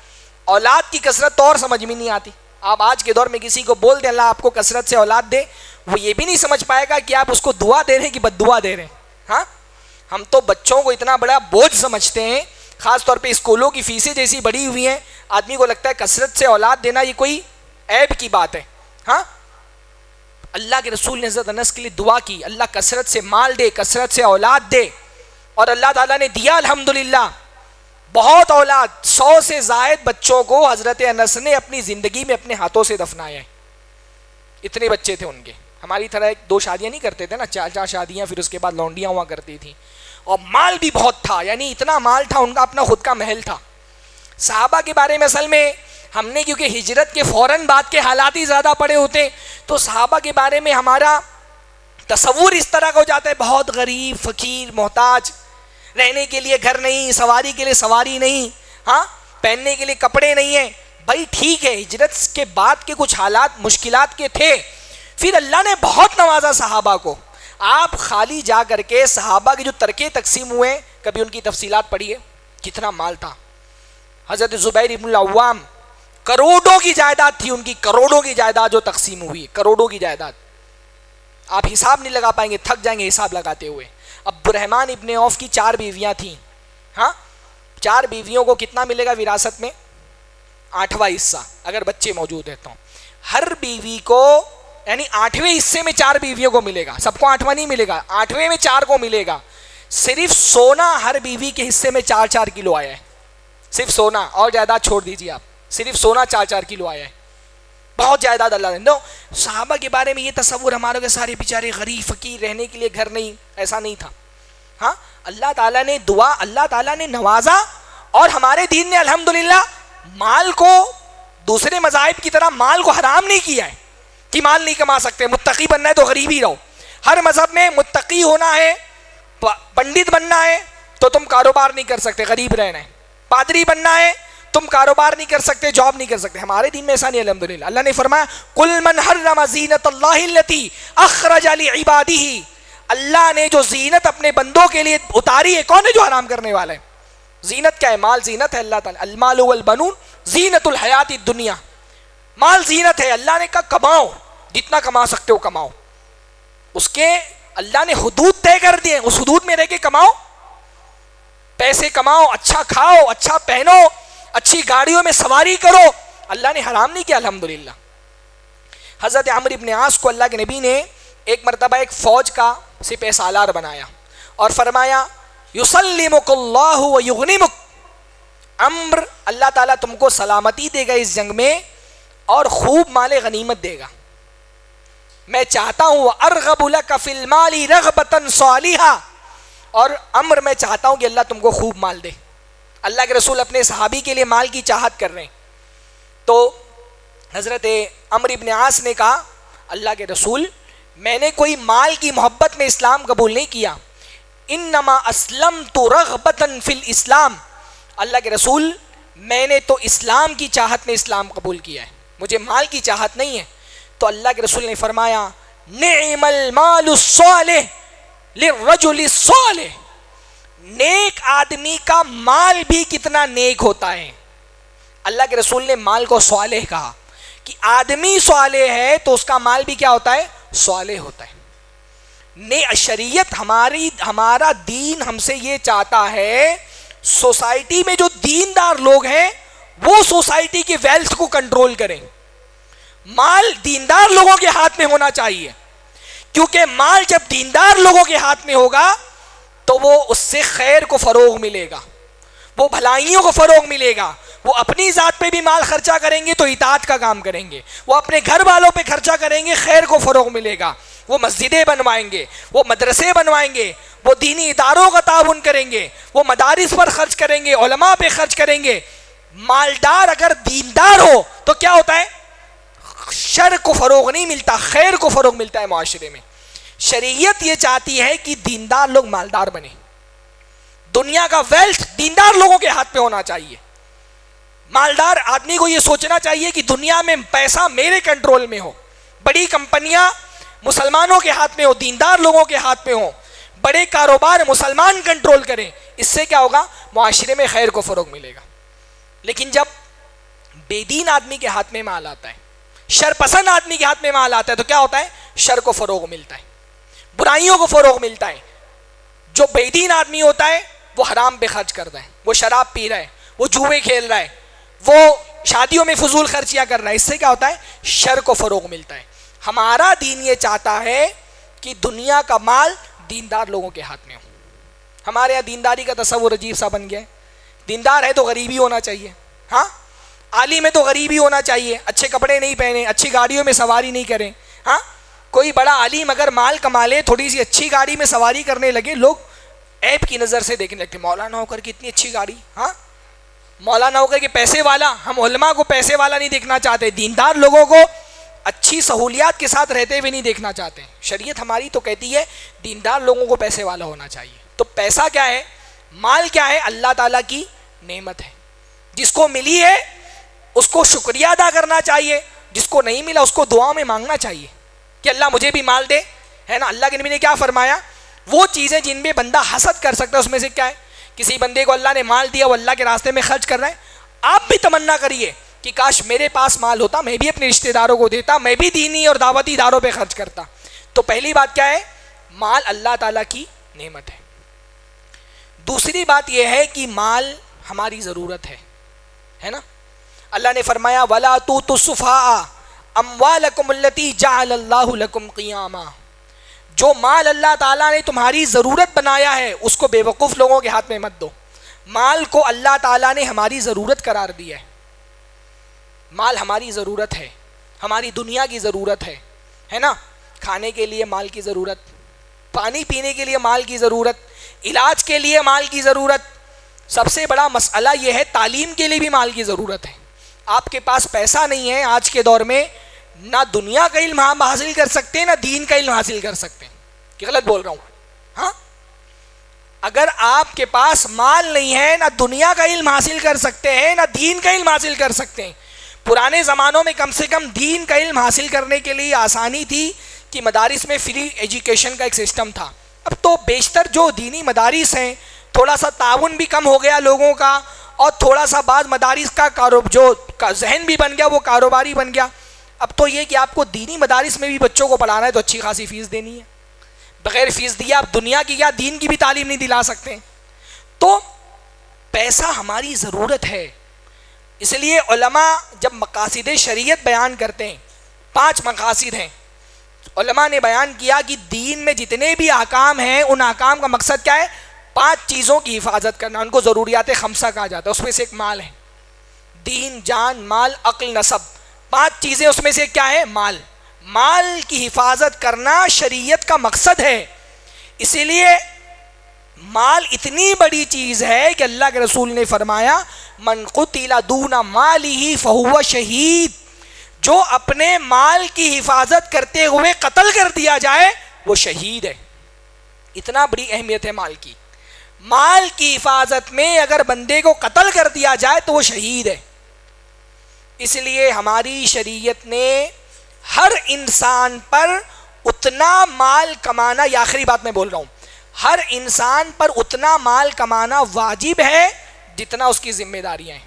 اولاد کی کثرت تو اور سمجھ میں نہیں آتی. آپ آج کے دور میں کسی کو بول دیں اللہ آپ کو کثرت سے اولاد دے، وہ یہ بھی نہیں سمجھ پائے گا کہ آپ اس کو دعا دے رہے ہیں کہ بد دعا دے رہے ہیں. ہاں ہم تو بچوں کو اتنا بڑا بوجھ سمجھتے ہیں، خاص طور پہ اسکولوں کی فیسیں جیسی بڑی ہوئی ہیں، آدمی کو لگتا ہے کثرت سے اولاد دینا یہ کوئی عیب کی بات ہے. ہاں اللہ کے رسول نے حضرت انس کے لیے دعا کی اللہ کثرت سے مال دے، کثرت سے اولاد دے، اور اللہ تعالیٰ نے دیا الحمدللہ. بہت اولاد، 100 سے زائد بچوں کو حضرت انس نے اپنی زندگی میں اپنے ہاتھوں سے دفنایا ہے. اتنے بچے تھے ان کے. ہماری طرح 2 شادیاں نہیں کرتے تھے نا، 4 شادیاں، پھر اس کے بعد لونڈیاں ہوا کرتی تھیں. اور مال بھی بہت تھا، یعنی اتنا مال تھا ان کا اپنا خود کا محل تھا. صحابہ کے بارے میں اصل میں ہم نے کیونکہ ہجرت کے فوراً بعد کے حالات ہی زیادہ پڑے ہوتے، تو صحابہ کے بارے میں ہمارا تصور اس طرح کا ہو جاتا ہے بہت غریب، فقیر، محتاج، رہنے کے لیے گھر نہیں، سواری کے لیے سواری نہیں، ہاں پہننے کے لیے کپڑے نہیں ہیں. بھائی ٹھیک ہے ہجرت کے بعد کے کچھ حالات مشکلات کے تھے، پھر اللہ نے بہت نوازا صحابہ کو. آپ خالی جا کر کے صحابہ کے جو ترکے تقسیم ہوئے کبھی ان کی تفصیلات پڑھیے، کتنا مال تھا. حضرت زبیر ابن العوام کروڑوں کی جائیداد تھی ان کی، کروڑوں کی جائیداد جو تقسیم ہوئی، کروڑوں کی جائیداد. آپ حساب نہیں لگا پائیں گے، تھک جائیں گے حساب لگاتے ہوئے. عبد الرحمن ابن عوف کی 4 بیویاں تھیں. ہاں 4 بیویوں کو کتنا ملے گا وراثت میں؟ 8واں حصہ اگر بچے موجود ہیں تو. ہر بیوی کو یعنی 8ویں حصے میں 4 بیویوں کو ملے گا. سب کو 8واں نہیں ملے گا، 8ویں میں 4 کو ملے گا. صرف سونا ہر بیوی کے حصے میں 4-4 کلو آیا ہے. صرف سونا، اور جائیداد چھوڑ دیجیے آپ، صرف سونا 4-4 کلو آیا ہے. بہت جائیداد اللہ نے. نو صحابہ کے بارے میں یہ تصور ہمارے کے سارے بیچارے غریب فقیر، رہنے کے لیے گھر نہیں، ایسا نہیں تھا. ہاں اللہ تعالیٰ نے دعا، اللہ تعالیٰ نے نوازا. اور ہمارے دین نے الحمدللہ مال کو دوسرے مذاہب کی طرح مال کو حرام نہیں کیا ہے کہ مال نہیں کما سکتے، متقی بننا ہے تو غریب ہی رہو. ہر مذہب میں متقی ہونا ہے، پنڈت بننا ہے تو تم کاروبار نہیں کر سکتے، غریب رہنا ہے. پادری بننا ہے تم کاروبار نہیں کر سکتے، جاب نہیں کر سکتے. ہمارے دین میں ایسا نہیں الحمدللہ. اللہ نے فرمایا قل من حرم زینت اللہ التی اخرج لعبادہ، اللہ نے جو زینت اپنے بندوں کے لیے اتاری ہے، کون ہے جو حرام کرنے والا ہے؟ زینت کیا ہے؟ مال زینت ہے. اللہ تعالیٰ المال والبنون زینت الحیات الدنیا، مال زینت ہے. اللہ نے کہا کماؤ، جتنا کما سکتے ہو کماؤ. اس کے اللہ نے حدود طے کر دیے، اس حدود میں رہ کے کماؤ. پیسے کماؤ، اچھا کھاؤ، اچھا پہنو، اچھی گاڑیوں میں سواری کرو، اللہ نے حرام نہیں کیا الحمدللہ۔ حضرت عمرو بن عاص کو اللہ کے نبی نے ایک مرتبہ ایک فوج کا سپہ سالار بنایا اور فرمایا یسلمک اللہ ویغنمک، عمرو اللہ تعالیٰ تم کو سلامتی دے گا اس جنگ میں اور خوب مال غنیمت دے گا، میں چاہتا ہوں ارغب لک فی المال رغبتا صالحا، اور عمرو میں چاہتا ہوں کہ اللہ تم کو خوب مال دے۔ اللہ کے رسول اپنے صحابی کے لیے مال کی چاہت کر رہے ہیں، تو حضرت عمرو بن عاص نے کہا اللہ کے رسول میں نے کوئی مال کی محبت میں اسلام قبول نہیں کیا، انما اسلمت رغبتا فی الاسلام، اللہ کے رسول میں نے تو اسلام کی چاہت میں اسلام قبول کیا ہے، مجھے مال کی چاہت نہیں ہے۔ تو اللہ کے رسول نے فرمایا نعم المال الصالح للرجل الصالح، نیک آدمی کا مال بھی کتنا نیک ہوتا ہے۔ اللہ کے رسول نے مال کو صالح کہا کہ آدمی صالح ہے تو اس کا مال بھی کیا ہوتا ہے؟ صالح ہوتا ہے۔ شریعت ہمارا دین ہم سے یہ چاہتا ہے سوسائٹی میں جو دیندار لوگ ہیں وہ سوسائٹی کی ویلتھ کو کنٹرول کریں، مال دیندار لوگوں کے ہاتھ میں ہونا چاہیے، کیونکہ مال جب دیندار لوگوں کے ہاتھ میں ہوگا تو وہ اس سے خیر کو فروغ ملے گا، وہ بھلائیوں کو فروغ ملے گا، وہ اپنی ذات پہ بھی مال خرچہ کریں گے تو اطاعت کا کام کریں گے، وہ اپنے گھر والوں پہ خرچہ کریں گے خیر کو فروغ ملے گا، وہ مسجدیں بنوائیں گے، وہ مدرسے بنوائیں گے، وہ دینی اداروں کا تعاون کریں گے، وہ مدارس پر خرچ کریں گے، علماء پہ خرچ کریں گے۔ مالدار اگر دیندار ہو تو کیا ہوتا ہے؟ شر کو فروغ نہیں ملتا، خیر کو فروغ ملتا ہے معاشرے میں۔ شریعت یہ چاہتی ہے کہ دیندار لوگ مالدار بنے، دنیا کا ویلتھ دیندار لوگوں کے ہاتھ میں ہونا چاہیے۔ مالدار آدمی کو یہ سوچنا چاہیے کہ دنیا میں پیسہ میرے کنٹرول میں ہو، بڑی کمپنیاں مسلمانوں کے ہاتھ میں ہو، دیندار لوگوں کے ہاتھ میں ہو، بڑے کاروبار مسلمان کنٹرول کریں، اس سے کیا ہوگا؟ معاشرے میں خیر کو فروغ ملے گا۔ لیکن جب بے دین آدمی کے ہاتھ میں مال آتا ہے، شر پسند آدمی کے ہاتھ میں مال آتا ہے تو کیا ہوتا ہے؟ شر کو فروغ ملتا ہے، برائیوں کو فروغ ملتا ہے۔ جو بے دین آدمی ہوتا ہے وہ حرام پہ خرچ کرتا ہے، وہ شراب پی رہا ہے، وہ جوئے کھیل رہا ہے، وہ شادیوں میں فضول خرچیاں کر رہا ہے، اس سے کیا ہوتا ہے؟ شر کو فروغ ملتا ہے۔ ہمارا دین یہ چاہتا ہے کہ دنیا کا مال دیندار لوگوں کے ہاتھ میں ہو۔ ہمارے یہاں دینداری کا تصور عجیب سا بن گیا ہے، دیندار ہے تو غریبی ہونا چاہیے، ہاں عالم ہے تو غریبی ہونا چاہیے، اچھے کپڑے نہیں پہنے، اچھی گاڑیوں میں سواری نہیں کریں، ہاں کوئی بڑا عالم اگر مال کما لے، تھوڑی سی اچھی گاڑی میں سواری کرنے لگے، لوگ عیب کی نظر سے دیکھنے لگتے، مولانا ہو کر کے اتنی اچھی گاڑی، ہاں مولانا ہو کر کے پیسے والا۔ ہم علماء کو پیسے والا نہیں دیکھنا چاہتے، دیندار لوگوں کو اچھی سہولیات کے ساتھ رہتے ہوئے نہیں دیکھنا چاہتے۔ شریعت ہماری تو کہتی ہے دیندار لوگوں کو پیسے والا ہونا چاہیے۔ تو پیسہ کیا ہے؟ مال کیا ہے؟ اللہ تعالیٰ کی نعمت ہے، جس کو ملی ہے اس کو شکریہ ادا کرنا چاہیے، جس کو نہیں ملا اس کو دعا میں مانگنا چاہیے کہ اللہ مجھے بھی مال دے، ہے نا۔ اللہ کے نبی نے کیا فرمایا؟ وہ چیزیں جن میں بندہ حسد کر سکتا ہے اس میں سے کیا ہے؟ کسی بندے کو اللہ نے مال دیا، وہ اللہ کے راستے میں خرچ کر رہا ہے، آپ بھی تمنا کریے کہ کاش میرے پاس مال ہوتا، میں بھی اپنے رشتہ داروں کو دیتا، میں بھی دینی اور دعوتی اداروں پہ خرچ کرتا۔ تو پہلی بات کیا ہے؟ مال اللہ تعالیٰ کی نعمت ہے۔ دوسری بات یہ ہے کہ مال ہماری ضرورت ہے نا۔ اللہ نے فرمایا وَلَا تُؤْتُوا السُّفَهَاءَ أَمْوَالَكُمُ الَّتِي جَعَلَ اللَّهُ لَكُمْ قِيَامًا، جو مال اللہ تعالیٰ نے تمہاری ضرورت بنایا ہے اس کو بے وقوف لوگوں کے ہاتھ میں مت دو۔ مال کو اللہ تعالیٰ نے ہماری ضرورت قرار دیا ہے، مال ہماری ضرورت ہے، ہماری دنیا کی ضرورت ہے نا۔ کھانے کے لیے مال کی ضرورت، پانی پینے کے لیے مال کی ضرورت، علاج کے لیے مال کی ضرورت، سب سے بڑا مسئلہ یہ ہے تعلیم کے لیے بھی مال کی ضرورت ہے۔ آپ کے پاس پیسہ نہیں ہے آج کے دور میں، نہ دنیا کا علم ہم حاصل کر سکتے ہیں نہ دین کا علم حاصل کر سکتے ہیں، کہ غلط بول رہا ہوں؟ ہاں اگر آپ کے پاس مال نہیں ہے نہ دنیا کا علم حاصل کر سکتے ہیں نہ دین کا علم حاصل کر سکتے ہیں۔ پرانے زمانوں میں کم سے کم دین کا علم حاصل کرنے کے لیے آسانی تھی کہ مدارس میں فری ایجوکیشن کا ایک سسٹم تھا۔ اب تو بیشتر جو دینی مدارس ہیں تھوڑا سا تعاون بھی کم ہو گیا لوگوں کا، اور تھوڑا سا بعض مدارس کا جو ذہن بھی بن گیا وہ کاروباری بن گیا۔ اب تو یہ کہ آپ کو دینی مدارس میں بھی بچوں کو پڑھانا ہے تو اچھی خاصی فیس دینی ہے، بغیر فیس دیے آپ دنیا کی یا دین کی بھی تعلیم نہیں دلا سکتے۔ تو پیسہ ہماری ضرورت ہے. اس لیے علماء جب مقاصد شریعت بیان کرتے ہیں 5 مقاصد ہیں. علماء نے بیان کیا کہ دین میں جتنے بھی احکام ہیں ان احکام کا مقصد کیا ہے؟ 5 چیزوں کی حفاظت کرنا. ان کو ضروریات خمسہ کہا جاتا ہے. اس میں سے ایک مال ہے. دین، جان، مال، عقل، نسب، 5 چیزیں اس میں سے کیا ہے؟ مال. مال کی حفاظت کرنا شریعت کا مقصد ہے. اسی لیے مال اتنی بڑی چیز ہے کہ اللہ کے رسول نے فرمایا من قتل دون مالہ فہو شہید. جو اپنے مال کی حفاظت کرتے ہوئے قتل کر دیا جائے وہ شہید ہے. اتنا بڑی اہمیت ہے مال کی. مال کی حفاظت میں اگر بندے کو قتل کر دیا جائے تو وہ شہید ہے. اس لیے ہماری شریعت نے ہر انسان پر اتنا مال کمانا، یہ آخری بات میں بول رہا ہوں، ہر انسان پر اتنا مال کمانا واجب ہے جتنا اس کی ذمہ داریاں ہیں.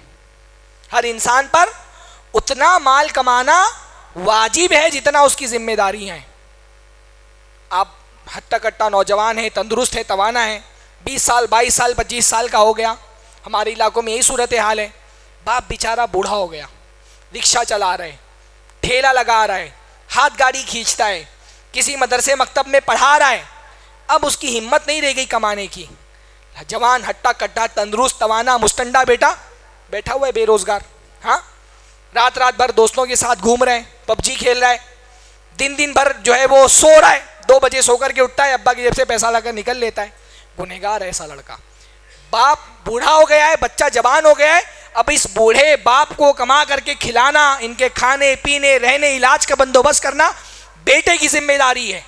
ہر انسان پر اتنا مال کمانا واجب ہے جتنا اس کی ذمہ داریاں ہیں. آپ ہٹا کٹا نوجوان ہیں، تندرست ہے، توانا ہے، 20 سال 22 سال 25 سال کا ہو گیا. ہمارے علاقوں میں یہی صورتحال ہے. باپ بیچارہ بوڑھا ہو گیا، رکشہ چلا رہے، ٹھیلا لگا رہا ہے، ہاتھ گاڑی کھینچتا ہے، کسی مدرسے مکتب میں پڑھا رہا ہے. اب اس کی ہمت نہیں رہ گئی کمانے کی. جوان ہٹا کٹا تندرست توانا مستنڈا بیٹا بیٹھا ہوا ہے بے روزگار. ہاں، رات بھر دوستوں کے ساتھ گھوم رہے ہیں، پب جی کھیل رہا ہے، دن بھر جو ہے وہ سو رہا ہے، 2 بجے سو کر کے اٹھتا ہے، ابا کی جیب سے پیسہ لا کر نکل لیتا ہے. گنہگار ایسا لڑکا. باپ بوڑھا ہو گیا ہے، بچہ جوان ہو گیا ہے. اب اس بوڑھے باپ کو کما کر کے کھلانا، ان کے کھانے پینے رہنے علاج کا بندوبست کرنا بیٹے کی ذمہ داری ہے.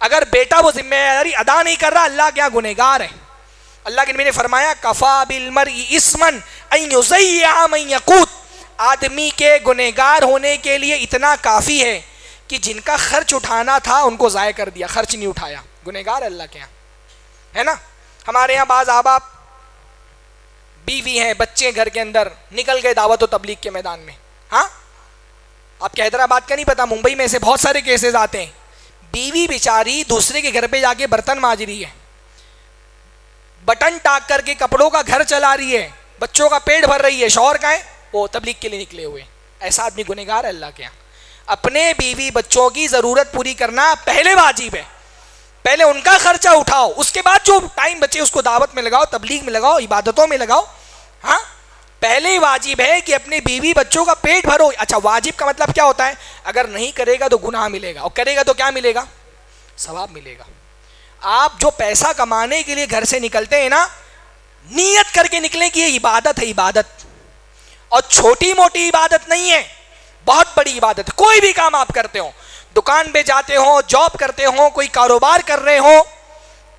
اگر بیٹا وہ ذمہ داری ادا نہیں کر رہا، اللہ کیا گنہگار ہے. اللہ کے نبی نے فرمایا کفا بالمرء اثما ان یضیع من یقوت. آدمی کے گنہگار ہونے کے لیے اتنا کافی ہے کہ جن کا خرچ اٹھانا تھا ان کو ضائع کر دیا، خرچ نہیں اٹھایا. گنہگار ہے اللہ کے یہاں، ہے نا. ہمارے یہاں بعض احباب بیوی ہیں، بچے گھر کے اندر، نکل گئے دعوت و تبلیغ کے میدان میں. ہاں، آپ کے حیدرآباد کا نہیں پتا، ممبئی میں سے بہت سارے کیسز آتے ہیں. بیوی بیچاری دوسرے کے گھر پہ جا کے برتن مانج رہی ہے، بٹن ٹاک کر کے کپڑوں کا گھر چلا رہی ہے، بچوں کا پیٹ بھر رہی ہے. شوہر کہاں ہے؟ وہ تبلیغ کے لیے نکلے ہوئے. ایسا آدمی گنہگار ہے اللہ کے یہاں. اپنے بیوی بچوں کی ضرورت پوری کرنا پہلے واجب ہے. پہلے ان کا خرچہ اٹھاؤ، اس کے بعد جو ٹائم بچے اس کو دعوت میں لگاؤ، تبلیغ میں لگاؤ، عبادتوں میں لگاؤ. ہاں، پہلے واجب ہے کہ اپنے بیوی بچوں کا پیٹ بھرو. اچھا، واجب کا مطلب کیا ہوتا ہے؟ اگر نہیں کرے گا تو گناہ ملے گا، اور کرے گا تو کیا ملے گا؟ ثواب ملے گا. آپ جو پیسہ کمانے کے لیے گھر سے نکلتے ہیں نا، نیت کر کے نکلیں کہ یہ عبادت ہے. عبادت اور چھوٹی موٹی عبادت نہیں ہے، بہت بڑی عبادت. کوئی بھی کام آپ کرتے ہو، دکان پہ جاتے ہو، جاب کرتے ہو، کوئی کاروبار کر رہے ہو،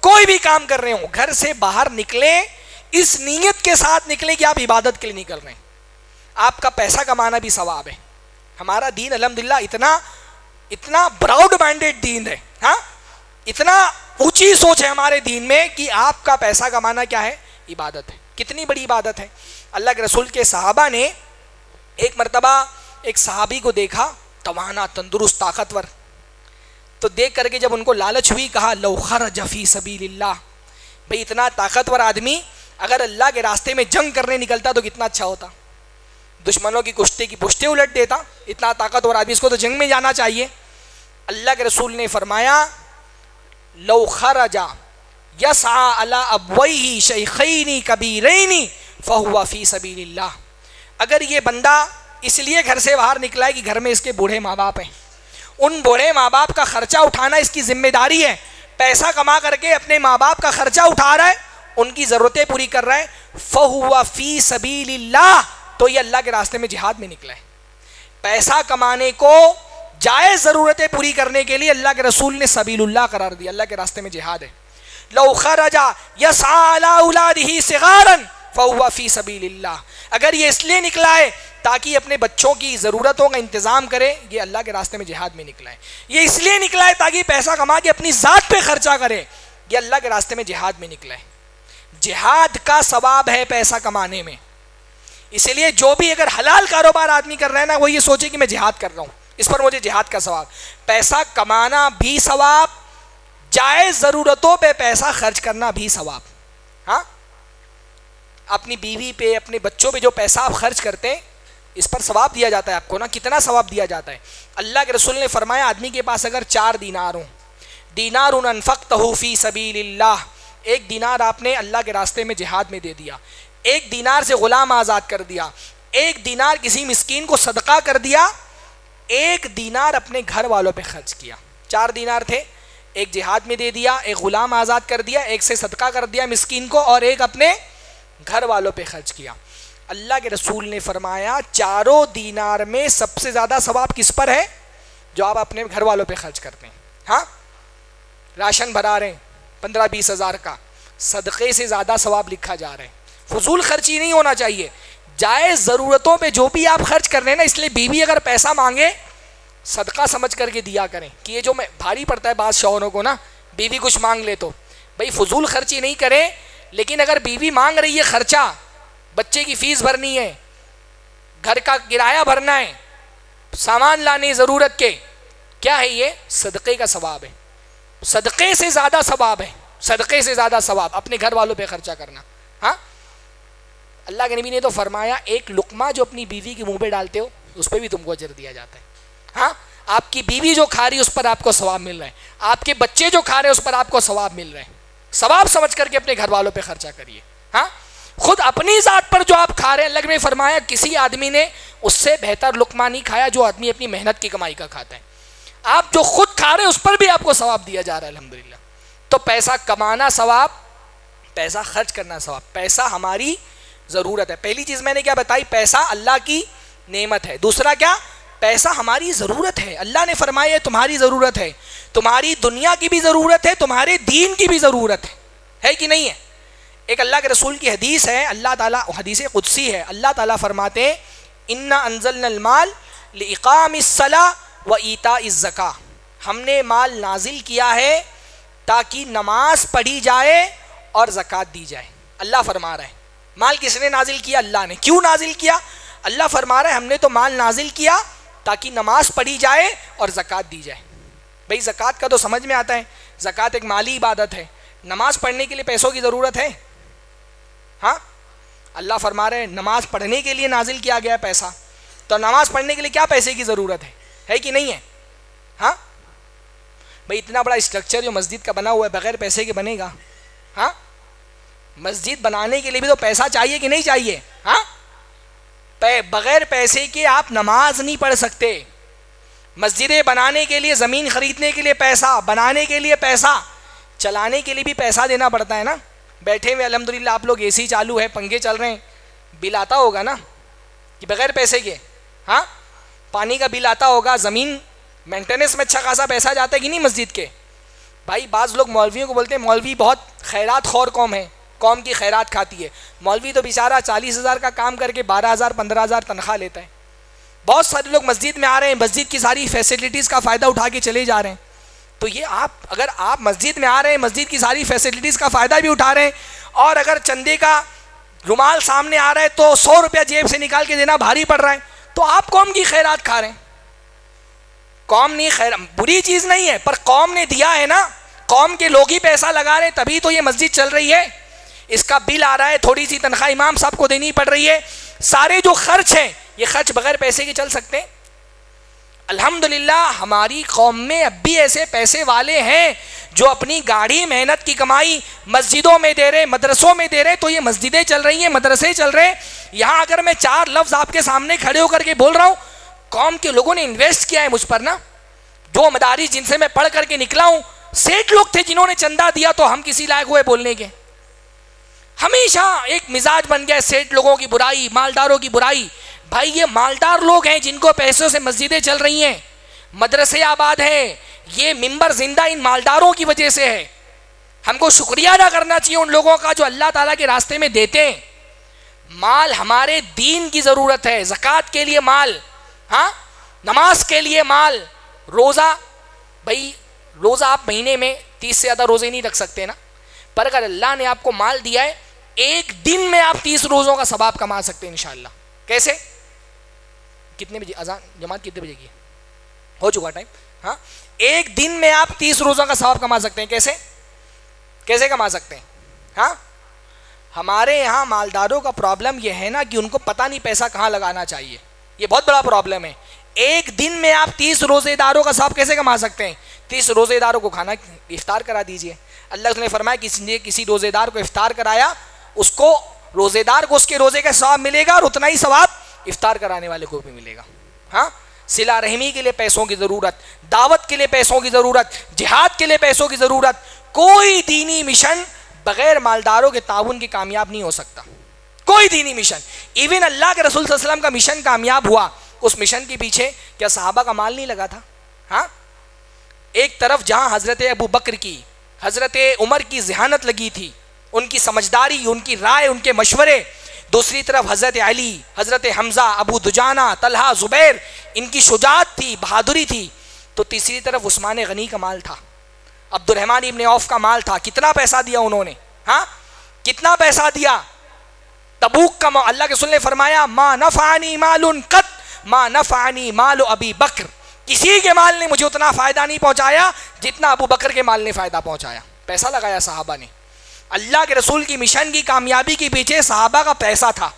کوئی بھی کام کر رہے ہو، گھر سے باہر نکلیں اس نیت کے ساتھ نکلیں کہ آپ عبادت کے لیے نکل رہے ہیں. آپ کا پیسہ کمانا بھی ثواب ہے. ہمارا دین الحمدللہ اتنا براؤڈ مائنڈیڈ دین ہے. ہاں، اتنا اونچی سوچ ہے ہمارے دین میں کہ آپ کا پیسہ کمانا کیا ہے؟ عبادت ہے. کتنی بڑی عبادت ہے. اللہ کے رسول کے صحابہ نے ایک مرتبہ ایک صحابی کو دیکھا، توانا تندرست طاقتور، تو دیکھ کر کے جب ان کو لالچ ہوئی، کہا لو خرج فی سبیل اللہ. بھئی اتنا طاقتور آدمی اگر اللہ کے راستے میں جنگ کرنے نکلتا تو کتنا اچھا ہوتا. دشمنوں کی کشتے کی پشتے الٹ دیتا. اتنا طاقتور آدمی، اس کو تو جنگ میں جانا چاہیے. اللہ کے رسول نے فرمایا لو خرج یسعى علی ابویہ شیخین کبیرین فہو فی سبیل اللہ. اگر یہ بندہ اس لیے گھر سے باہر نکلا ہے کہ گھر میں اس کے بوڑھے ماں باپ ہیں، ان بوڑھے ماں باپ کا خرچہ اٹھانا اس کی ذمہ داری ہے، پیسہ کما کر کے اپنے ماں باپ کا خرچہ اٹھا رہا ہے، ان کی ضرورتیں پوری کر رہا ہے، فہو فی سبیل اللہ، تو یہ اللہ کے راستے میں جہاد میں نکلا ہے. پیسہ کمانے کو جائز ضرورتیں پوری کرنے کے لیے اللہ کے رسول نے سبیل اللہ قرار دیا. اللہ کے راستے میں جہاد ہے. لو خرج یسعى علی اولادہ صغارا فہو فی سبیل اللہ. اگر یہ اس لیے نکلا ہے تاکہ اپنے بچوں کی ضرورتوں کا انتظام کرے، یہ اللہ کے راستے میں جہاد میں نکلا ہے. یہ اس لیے نکلا ہے تاکہ پیسہ کما کے اپنی ذات پہ خرچہ کرے، یہ اللہ کے راستے میں جہاد میں نکلا ہے. جہاد کا ثواب ہے پیسہ کمانے میں. اسی لیے جو بھی اگر حلال کاروبار آدمی کر رہا ہے نا، وہ یہ سوچے کہ میں جہاد کر رہا ہوں، اس پر مجھے جہاد کا ثواب. پیسہ کمانا بھی ثواب، جائز ضرورتوں پہ پیسہ خرچ کرنا بھی ثواب. ہاں، اپنی بیوی پہ اپنے بچوں پہ جو پیسہ آپ خرچ کرتے ہیں اس پر ثواب دیا جاتا ہے آپ کو نا. کتنا ثواب دیا جاتا ہے. اللہ کے رسول نے فرمایا آدمی کے پاس اگر 4 دینار ہوں, دینار انفقتہ فی سبیل اللہ, 1 دینار آپ نے اللہ کے راستے میں جہاد میں دے دیا, 1 دینار سے غلام آزاد کر دیا, 1 دینار کسی مسکین کو صدقہ کر دیا, 1 دینار اپنے گھر والوں پہ خرچ کیا. 4 دینار تھے, 1 جہاد میں دے دیا, 1 غلام آزاد کر دیا, 1 سے صدقہ کر دیا مسکین کو, اور 1 اپنے گھر والوں پہ خرچ کیا. اللہ کے رسول نے فرمایا 4 دینار میں سب سے زیادہ ثواب کس پر ہے؟ جو آپ اپنے گھر والوں پہ خرچ کرتے ہیں. ہاں, راشن بھرا رہے ہیں 15-20 ہزار کا, صدقے سے زیادہ ثواب لکھا جا رہا ہے. فضول خرچی نہیں ہونا چاہیے, جائز ضرورتوں پہ جو بھی آپ خرچ کر رہے ہیں نا, اس لیے بیوی اگر پیسہ مانگے صدقہ سمجھ کر کے دیا کریں. کہ یہ جو بھاری پڑتا ہے بعض شوہروں کو نا, بیوی کچھ مانگ لے تو بھائی فضول خرچی نہیں کریں. لیکن اگر بیوی مانگ رہی ہے خرچہ, بچے کی فیس بھرنی ہے, گھر کا کرایہ بھرنا ہے, سامان لانے ضرورت کے, کیا ہے یہ؟ صدقے کا ثواب ہے. صدقے سے زیادہ ثواب ہے, صدقے سے زیادہ ثواب اپنے گھر والوں پہ خرچہ کرنا. ہاں, اللہ کے نبی نے تو فرمایا 1 لقمہ جو اپنی بیوی کے منہ پہ ڈالتے ہو اس پہ بھی تم کو اجر دیا جاتا ہے. ہاں, آپ کی بیوی جو کھا رہی ہے اس پر آپ کو ثواب مل رہا ہے, آپ کے بچے جو کھا رہے ہیں اس پر آپ کو ثواب مل رہے ہیں. ثواب سمجھ کر کے اپنے گھر والوں پہ خرچہ کریے. ہاں, خود اپنی ذات پر جو آپ کھا رہے ہیں, اللہ نے فرمایا کسی آدمی نے اس سے بہتر لقمہ نہیں کھایا جو آدمی اپنی محنت کی کمائی کا کھاتا ہے. آپ جو خود کھا رہے ہیں اس پر بھی آپ کو ثواب دیا جا رہا ہے الحمدللہ. تو پیسہ کمانا ثواب, پیسہ خرچ کرنا ثواب. پیسہ ہماری ضرورت ہے. پہلی چیز میں نے کیا بتائی؟ پیسہ اللہ کی نعمت ہے. دوسرا کیا؟ پیسہ ہماری ضرورت ہے. اللہ نے فرمایا تمہاری ضرورت ہے, تمہاری دنیا کی بھی ضرورت ہے, تمہارے دین کی بھی ضرورت ہے کہ نہیں ہے؟ ایک اللہ کے رسول کی حدیث ہے, اللہ تعالیٰ, حدیث قدسی ہے, اللہ تعالیٰ فرماتے ہیں انا انزلنا المال لاقام الصلاۃ و ایتاء الزکاۃ, ہم نے مال نازل کیا ہے تاکہ نماز پڑھی جائے اور زکوٰۃ دی جائے. اللہ فرما رہا ہے مال کس نے نازل کیا؟ اللہ نے. کیوں نازل کیا؟ اللہ فرما رہا ہے ہم نے تو مال نازل کیا تاکہ نماز پڑھی جائے اور زکوٰۃ دی جائے. بھئی زکوٰۃ کا تو سمجھ میں آتا ہے, زکوٰۃ ایک مالی عبادت ہے. نماز پڑھنے کے لیے پیسوں کی ضرورت ہے؟ ہاں, اللہ فرما رہے ہیں نماز پڑھنے کے لیے نازل کیا گیا پیسہ, تو نماز پڑھنے کے لیے کیا پیسے کی ضرورت ہے کہ نہیں ہے؟ ہاں بھئی اتنا بڑا اسٹرکچر جو مسجد کا بنا ہوا ہے بغیر پیسے کے بنے گا؟ ہاں, مسجد بنانے کے لیے بھی تو پیسہ چاہیے کہ نہیں چاہیے؟ ہاں, بغیر پیسے کے آپ نماز نہیں پڑھ سکتے. مسجدیں بنانے کے لیے, زمین خریدنے کے لیے پیسہ, بنانے کے لیے پیسہ, چلانے کے لیے بھی پیسہ دینا پڑتا ہے نا. بیٹھے ہوئے الحمدللہ آپ لوگ اے سی چالو ہے, پنکھے چل رہے ہیں, بل آتا ہوگا نا کہ بغیر پیسے کے؟ ہاں, پانی کا بل آتا ہوگا, زمین مینٹیننس میں اچھا خاصا پیسہ جاتا ہے کہ نہیں مسجد کے؟ بھائی بعض لوگ مولویوں کو بولتے ہیں مولوی بہت خیرات خور قوم ہے, قوم کی خیرات کھاتی ہے. مولوی تو بیچارہ 40,000 کا کام کر کے 12,000 15,000 تنخواہ لیتا ہے. بہت سارے لوگ مسجد میں آ رہے ہیں, مسجد کی ساری فیسلٹیز کا فائدہ اٹھا کے چلے جا رہے ہیں. تو یہ اگر آپ مسجد میں آ رہے ہیں, مسجد کی ساری فیسلٹیز کا فائدہ بھی اٹھا رہے ہیں, اور اگر چندے کا رومال سامنے آ رہا ہے تو 100 روپیہ جیب سے نکال کے دینا بھاری پڑ رہا ہے, تو آپ قوم کی خیرات کھا رہے ہیں. قوم نہیں, خیر بری چیز نہیں ہے, پر قوم نے دیا ہے نا, قوم کے لوگ ہی پیسہ لگا رہے ہیں تبھی تو یہ مسجد چل رہی ہے. اس کا بل آ رہا ہے, تھوڑی سی تنخواہ امام صاحب کو دینی پڑ رہی ہے. سارے جو خرچ ہیں یہ خرچ بغیر پیسے کے چل سکتے ہیں؟ الحمدللہ ہماری قوم میں اب بھی ایسے پیسے والے ہیں جو اپنی گاڑی محنت کی کمائی مسجدوں میں دے رہے, مدرسوں میں دے رہے. تو یہ مسجدیں چل رہی ہیں, مدرسے چل رہے ہیں. یہاں اگر میں 4 لفظ آپ کے سامنے کھڑے ہو کر کے بول رہا ہوں, قوم کے لوگوں نے انویسٹ کیا ہے مجھ پر نا. جو مدارس جن سے میں پڑھ کر کے نکلا ہوں, سیٹ لوگ تھے جنہوں نے چندہ دیا تو ہم کسی لائق ہوئے بولنے کے. ہمیشہ ایک مزاج بن گیا سیٹ لوگوں کی برائی, مالداروں کی برائی. بھائی یہ مالدار لوگ ہیں جن کو پیسوں سے مسجدیں چل رہی ہیں, مدرسے آباد ہیں. یہ ممبر زندہ ان مالداروں کی وجہ سے ہے. ہم کو شکریہ ادا کرنا چاہیے ان لوگوں کا جو اللہ تعالیٰ کے راستے میں دیتے ہیں. مال ہمارے دین کی ضرورت ہے, زکوٰۃ کے لیے مال, ہاں, نماز کے لیے مال. روزہ, بھائی روزہ آپ مہینے میں 30 سے زیادہ روزے نہیں رکھ سکتے نا, پر اگر اللہ نے آپ کو مال دیا ہے, ایک دن میں آپ 30 روزوں کا ثواب کما سکتے ہیں انشاءاللہ. کیسے؟ کتنے بجے اذان جماعت کتنے بجے کی ہو چکا ٹائم؟ ہاں, ایک دن میں آپ 30 روزوں کا ثواب کما سکتے ہیں. کیسے کما سکتے ہیں؟ ہاں, ہمارے یہاں مالداروں کا پرابلم یہ ہے نا کہ ان کو پتہ نہیں پیسہ کہاں لگانا چاہیے. یہ بہت بڑا پرابلم ہے. ایک دن میں آپ 30 روزے داروں کا ثواب کیسے کما سکتے ہیں؟ 30 روزے داروں کو کھانا افطار کرا دیجئے. اللہ نے فرمایا کسی روزے دار کو افطار کرایا, اس کو روزے دار کو اس کے روزے کا ثواب ملے گا اور اتنا ہی ثواب افطار کرانے والے کو بھی ملے گا. ہاں, صلہ رحمی کے لیے پیسوں کی ضرورت, دعوت کے لیے پیسوں کی ضرورت, جہاد کے لیے پیسوں کی ضرورت. کوئی دینی مشن بغیر مالداروں کے تعاون کے کامیاب نہیں ہو سکتا. کوئی دینی مشن. ایون اللہ کے رسول صلی اللہ علیہ وسلم کا مشن کامیاب ہوا, اس مشن کے پیچھے کیا صحابہ کا مال نہیں لگا تھا؟ ہاں, ایک طرف جہاں حضرت ابو بکر کی, حضرت عمر کی ذہانت لگی تھی, ان کی سمجھداری, ان کی رائے, ان کے مشورے. دوسری طرف حضرت علی, حضرت حمزہ, ابو دجانہ, طلحہ, زبیر, ان کی شجاعت تھی, بہادری تھی. تو تیسری طرف عثمان غنی کا مال تھا, عبد الرحمن ابن عوف کا مال تھا. کتنا پیسہ دیا انہوں نے؟ ہاں, کتنا پیسہ دیا؟ تبوک کا اللہ کے رسول نے فرمایا ما نفعنی مال قط ما نفعنی مال ابی بکر. کسی کے مال نے مجھے اتنا فائدہ نہیں پہنچایا جتنا ابو بکر کے مال نے فائدہ پہنچایا. پیسہ لگایا صحابہ نے. اللہ کے رسول کی مشن کی کامیابی کے پیچھے صحابہ کا پیسہ تھا.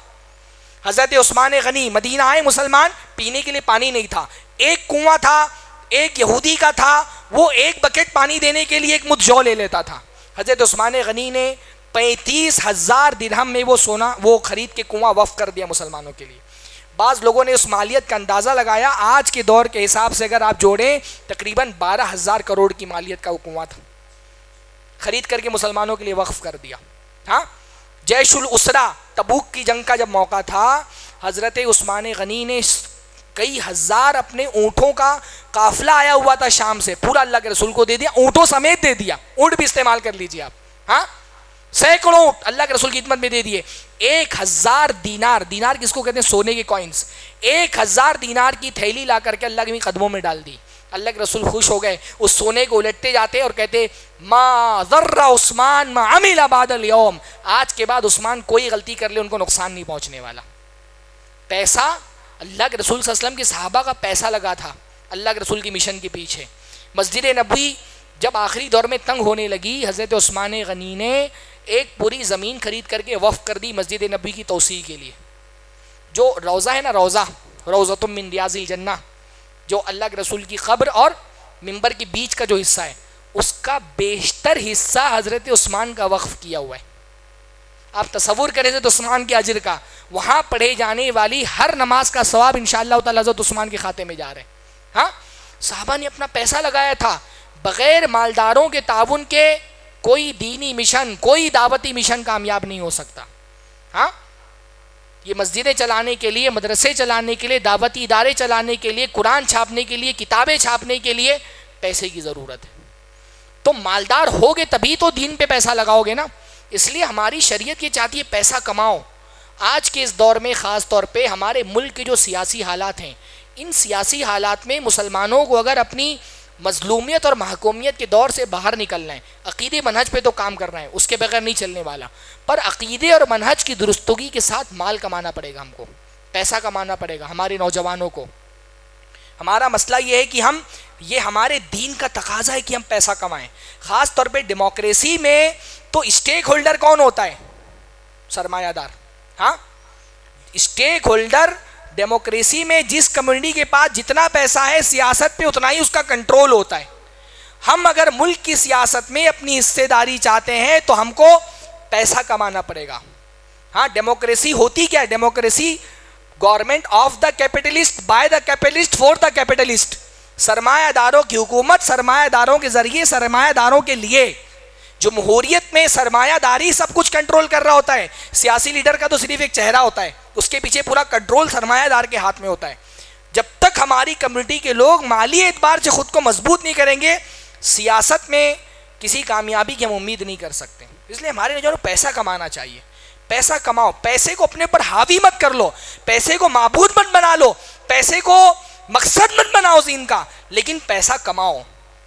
حضرت عثمان غنی مدینہ آئے مسلمان, پینے کے لیے پانی نہیں تھا. ایک کنواں تھا, ایک یہودی کا تھا, وہ ایک بکیٹ پانی دینے کے لیے ایک مدھ جو لے لیتا تھا. حضرت عثمان غنی نے 35,000 درہم میں وہ سونا وہ خرید کے کنواں وقف کر دیا مسلمانوں کے لیے. بعض لوگوں نے اس مالیت کا اندازہ لگایا, آج کے دور کے حساب سے اگر آپ جوڑیں تقریباً 12,000 کروڑ کی مالیت کا وہ کنواں تھا, خرید کر کے مسلمانوں کے لیے وقف کر دیا. ہاں, جیش الاسرا تبوک کی جنگ کا جب موقع تھا, حضرت عثمان غنی نے کئی ہزار اپنے اونٹوں کا قافلہ آیا ہوا تھا شام سے, پورا اللہ کے رسول کو دے دیا, اونٹوں سمیت دے دیا. اونٹ بھی استعمال کر لیجیے آپ. ہاں, سینکڑوں اونٹ اللہ کے رسول کی خدمت میں دے دیے. 1,000 دینار, دینار کس کو کہتے ہیں؟ سونے کے کوئنس. 1,000 دینار کی تھیلی لا کر کے اللہ کے قدموں میں ڈال دی. اللہ کے رسول خوش ہو گئے, اس سونے کو الٹتے جاتے اور کہتے ما ضر عثمان ما عمل بعد اليوم, آج کے بعد عثمان کوئی غلطی کر لے ان کو نقصان نہیں پہنچنے والا. پیسہ اللہ کے رسول صلی اللہ علیہ وسلم کے صحابہ کا پیسہ لگا تھا اللہ کے رسول کی مشن کے پیچھے. مسجد نبوی جب آخری دور میں تنگ ہونے لگی, حضرت عثمان غنی نے ایک پوری زمین خرید کر کے وقف کر دی مسجد نبوی کی توسیع کے لیے. جو روضہ ہے نا, روضۃ من ریاض الجنہ, جو اللہ کے رسول کی قبر اور منبر کے بیچ کا جو حصہ ہے, اس کا بیشتر حصہ حضرت عثمان کا وقف کیا ہوا ہے. آپ تصور کریں حضرت عثمان کے اجر کا, وہاں پڑھے جانے والی ہر نماز کا ثواب انشاءاللہ تعالی حضرت عثمان کے کھاتے میں جا رہے ہیں. ہاں, صحابہ نے اپنا پیسہ لگایا تھا. بغیر مالداروں کے تعاون کے کوئی دینی مشن, کوئی دعوتی مشن کامیاب نہیں ہو سکتا. ہاں, یہ مسجدیں چلانے کے لیے, مدرسے چلانے کے لیے, دعوتی ادارے چلانے کے لیے, قرآن چھاپنے کے لیے, کتابیں چھاپنے کے لیے پیسے کی ضرورت ہے. تو مالدار ہوگے تبھی تو دین پہ پیسہ لگاؤ گے نا. اس لیے ہماری شریعت یہ چاہتی ہے پیسہ کماؤ. آج کے اس دور میں خاص طور پہ ہمارے ملک کے جو سیاسی حالات ہیں, ان سیاسی حالات میں مسلمانوں کو اگر اپنی مظلومیت اور محکومیت کے دور سے باہر نکلنا ہے, عقیدے منہج پہ تو کام کرنا ہے, اس کے بغیر نہیں چلنے والا, پر عقیدے اور منہج کی درستگی کے ساتھ مال کمانا پڑے گا, ہم کو پیسہ کمانا پڑے گا. ہمارے نوجوانوں کو, ہمارا مسئلہ یہ ہے کہ یہ ہمارے دین کا تقاضا ہے کہ ہم پیسہ کمائیں. خاص طور پہ ڈیموکریسی میں تو اسٹیک ہولڈر کون ہوتا ہے؟ سرمایہ دار. ہاں, اسٹیک ہولڈر ڈیموکریسی میں جس کمیونٹی کے پاس جتنا پیسہ ہے سیاست پہ اتنا ہی اس کا کنٹرول ہوتا ہے. ہم اگر ملک کی سیاست میں اپنی حصے داری چاہتے ہیں تو ہم کو پیسہ کمانا پڑے گا. ہاں, ڈیموکریسی ہوتی کیا ہے؟ Democracy government of the capitalist by the capitalist for the capitalist. سرمایہ داروں کی حکومت سرمایہ داروں کے ذریعے سرمایہ داروں کے لیے. جمہوریت میں سرمایہ داری سب کچھ کنٹرول کر رہا ہوتا ہے. سیاسی لیڈر کا تو صرف ایک چہرہ ہوتا ہے, اس کے پیچھے پورا کنٹرول سرمایہ دار کے ہاتھ میں ہوتا ہے. جب تک ہماری کمیونٹی کے لوگ مالی اعتبار سے خود کو مضبوط نہیں کریں گے, سیاست میں کسی کامیابی کی ہم امید نہیں کر سکتے. اس لیے ہمارے نوجوانوں کو پیسہ کمانا چاہیے. پیسہ کماؤ, پیسے کو اپنے پر حاوی مت کر لو, پیسے کو معبود مت بنا لو, پیسے کو مقصد مت بناؤ دین کا, لیکن پیسہ کماؤ.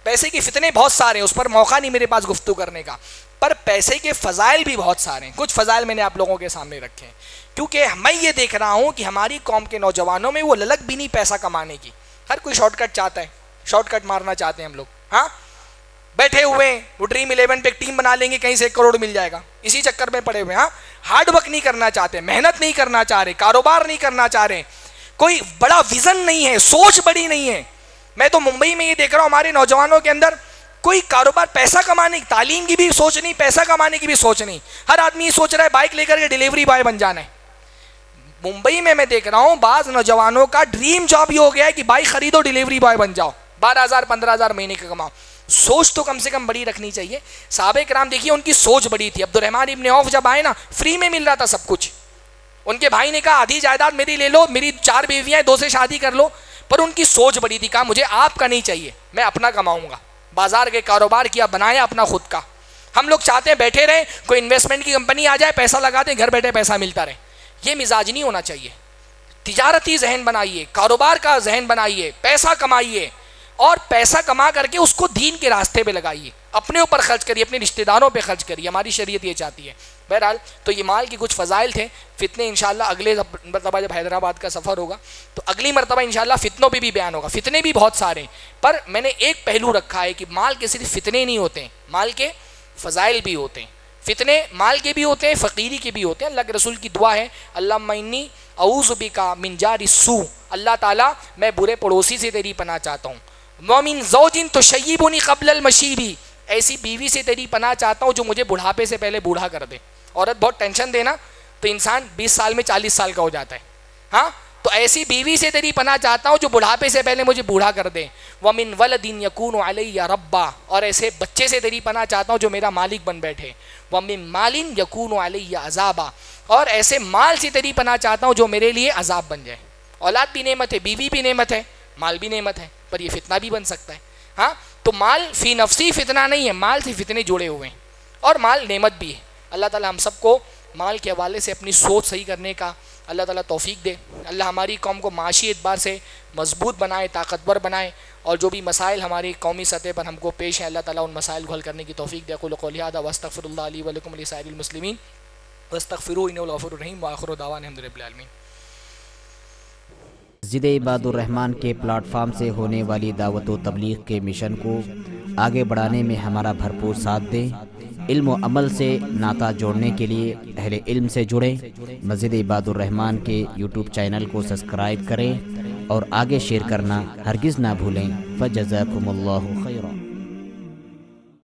پیسے کے فتنے بہت سارے ہیں, اس پر موقع نہیں میرے پاس گفتگو کرنے کا, پر پیسے کے فضائل بھی بہت سارے ہیں. کچھ فضائل میں نے آپ لوگوں کے سامنے رکھے ہیں, کیونکہ میں یہ دیکھ رہا ہوں کہ ہماری قوم کے نوجوانوں میں وہ للک بھی نہیں پیسہ کمانے کی. ہر کوئی شارٹ کٹ چاہتا ہے, شارٹ کٹ مارنا چاہتے ہیں ہم لوگ. ہاں بیٹھے ہوئے ہیں, وہ ڈریم 11 پہ ایک ٹیم بنا لیں گے, کہیں سے 1 کروڑ مل جائے گا, اسی چکر میں پڑے ہوئے ہیں. ہارڈ ورک نہیں کرنا چاہتے, محنت نہیں کرنا چاہ رہے, کاروبار نہیں کرنا چاہ رہے, کوئی بڑا ویژن نہیں ہے, سوچ بڑی نہیں ہے. میں تو ممبئی میں یہ دیکھ رہا ہوں ہمارے نوجوانوں کے اندر کوئی کاروبار, پیسہ کمانے کی, تعلیم کی بھی سوچ نہیں, پیسہ کمانے کی بھی سوچ نہیں. ہر آدمی یہ سوچ رہا ہے بائک لے کر کے ڈیلیوری بوائے بن جانا ہے. ممبئی میں دیکھ رہا ہوں بعض نوجوانوں کا ڈریم جاب یہ ہو گیا ہے کہ بائک خریدو, ڈیلیوری بوائے بن جاؤ, 12,000 15,000 مہینے کا کماؤ. سوچ تو کم سے کم بڑی رکھنی چاہیے. صحابہ کرام دیکھیے ان کی سوچ بڑی تھی. عبد الرحمن ابن عوف جب آئے نا, فری میں مل رہا تھا سب کچھ. ان کے بھائی نے کہا آدھی جائیداد میری لے لو, میری 4 بیویاں ہیں, 2 سے شادی کر لو. پر ان کی سوچ بڑی تھی, کہا مجھے آپ کا نہیں چاہیے, میں اپنا کماؤں گا. بازار کے کاروبار کیا, بنایا اپنا خود کا. ہم لوگ چاہتے ہیں بیٹھے رہیں, کوئی انویسٹمنٹ کی کمپنی آ جائے, پیسہ لگا دیں, گھر بیٹھے پیسہ ملتا رہے. یہ مزاج نہیں ہونا چاہیے. تجارتی ذہن بنائیے, کاروبار کا ذہن بنائیے, پیسہ کمائیے, اور پیسہ کما کر کے اس کو دین کے راستے پہ لگائیے, اپنے اوپر خرچ کریے, اپنے رشتہ داروں پہ خرچ کریے. ہماری شریعت یہ چاہتی ہے. بہرحال تو یہ مال کی کچھ فضائل تھے. فتنے انشاءاللہ اگلے مرتبہ جب حیدرآباد کا سفر ہوگا تو اگلی مرتبہ انشاءاللہ فتنوں پہ بھی بیان ہوگا. فتنے بھی بہت سارے ہیں, پر میں نے ایک پہلو رکھا ہے کہ مال کے صرف فتنے نہیں ہوتے ہیں, مال کے فضائل بھی ہوتے ہیں. فتنے مال کے بھی ہوتے ہیں, فقیری کے بھی ہوتے ہیں. اللہ کے رسول کی دعا ہے, اللہم انی اعوذ بک من جار السوء, اللہ تعالیٰ میں برے پڑوسی سے تیری پناہ چاہتا ہوں. ومن زوج تشیبنی قبل المشیب, ایسی بیوی سے تیری پناہ چاہتا ہوں جو مجھے بڑھاپے سے پہلے بوڑھا کر دے. عورت بہت ٹینشن دینا تو انسان 20 سال میں 40 سال کا ہو جاتا ہے. ہاں, تو ایسی بیوی سے تیری پناہ چاہتا ہوں جو بڑھاپے سے پہلے مجھے بوڑھا کر دے. ومن ولد یکون علی ربا, اور ایسے بچے سے تیری پناہ چاہتا ہوں جو میرا مالک بن بیٹھے. ومن مال یکون علی عذابا, اور ایسے مال سے تیری پناہ چاہتا ہوں جو میرے لیے عذاب بن جائے. اولاد بھی نعمت ہے, بیوی بھی نعمت ہے, مال بھی نعمت ہے, پر یہ فتنہ بھی بن سکتا ہے. ہاں, تو مال فی نفسی فتنہ نہیں ہے, مال سے فتنے جڑے ہوئے ہیں, اور مال نعمت بھی ہے. اللہ تعالیٰ ہم سب کو مال کے حوالے سے اپنی سوچ صحیح کرنے کا اللہ تعالیٰ توفیق دے. اللہ ہماری قوم کو معاشی اعتبار سے مضبوط بنائے, طاقتور بنائے, اور جو بھی مسائل ہماری قومی سطح پر ہم کو پیش ہیں اللہ تعالیٰ ان مسائل کو حل کرنے کی توفیق دے. اقول قولی ھذا واستغفر اللہ لی ولکم ولسائر المسلمین واستغفروہ انہ الغفور الرحیم وآخر دعوانا الحمد للہ العالمین. مسجد عباد الرحمن کے پلیٹ فارم سے ہونے والی دعوت و تبلیغ کے مشن کو آگے بڑھانے میں ہمارا بھرپور ساتھ دیں. علم و عمل سے ناطہ جوڑنے کے لیے اہل علم سے جڑیں. مسجد عباد الرحمن کے یوٹیوب چینل کو سبسکرائب کریں اور آگے شیئر کرنا ہرگز نہ بھولیں. فجزاکم اللہ خیرا.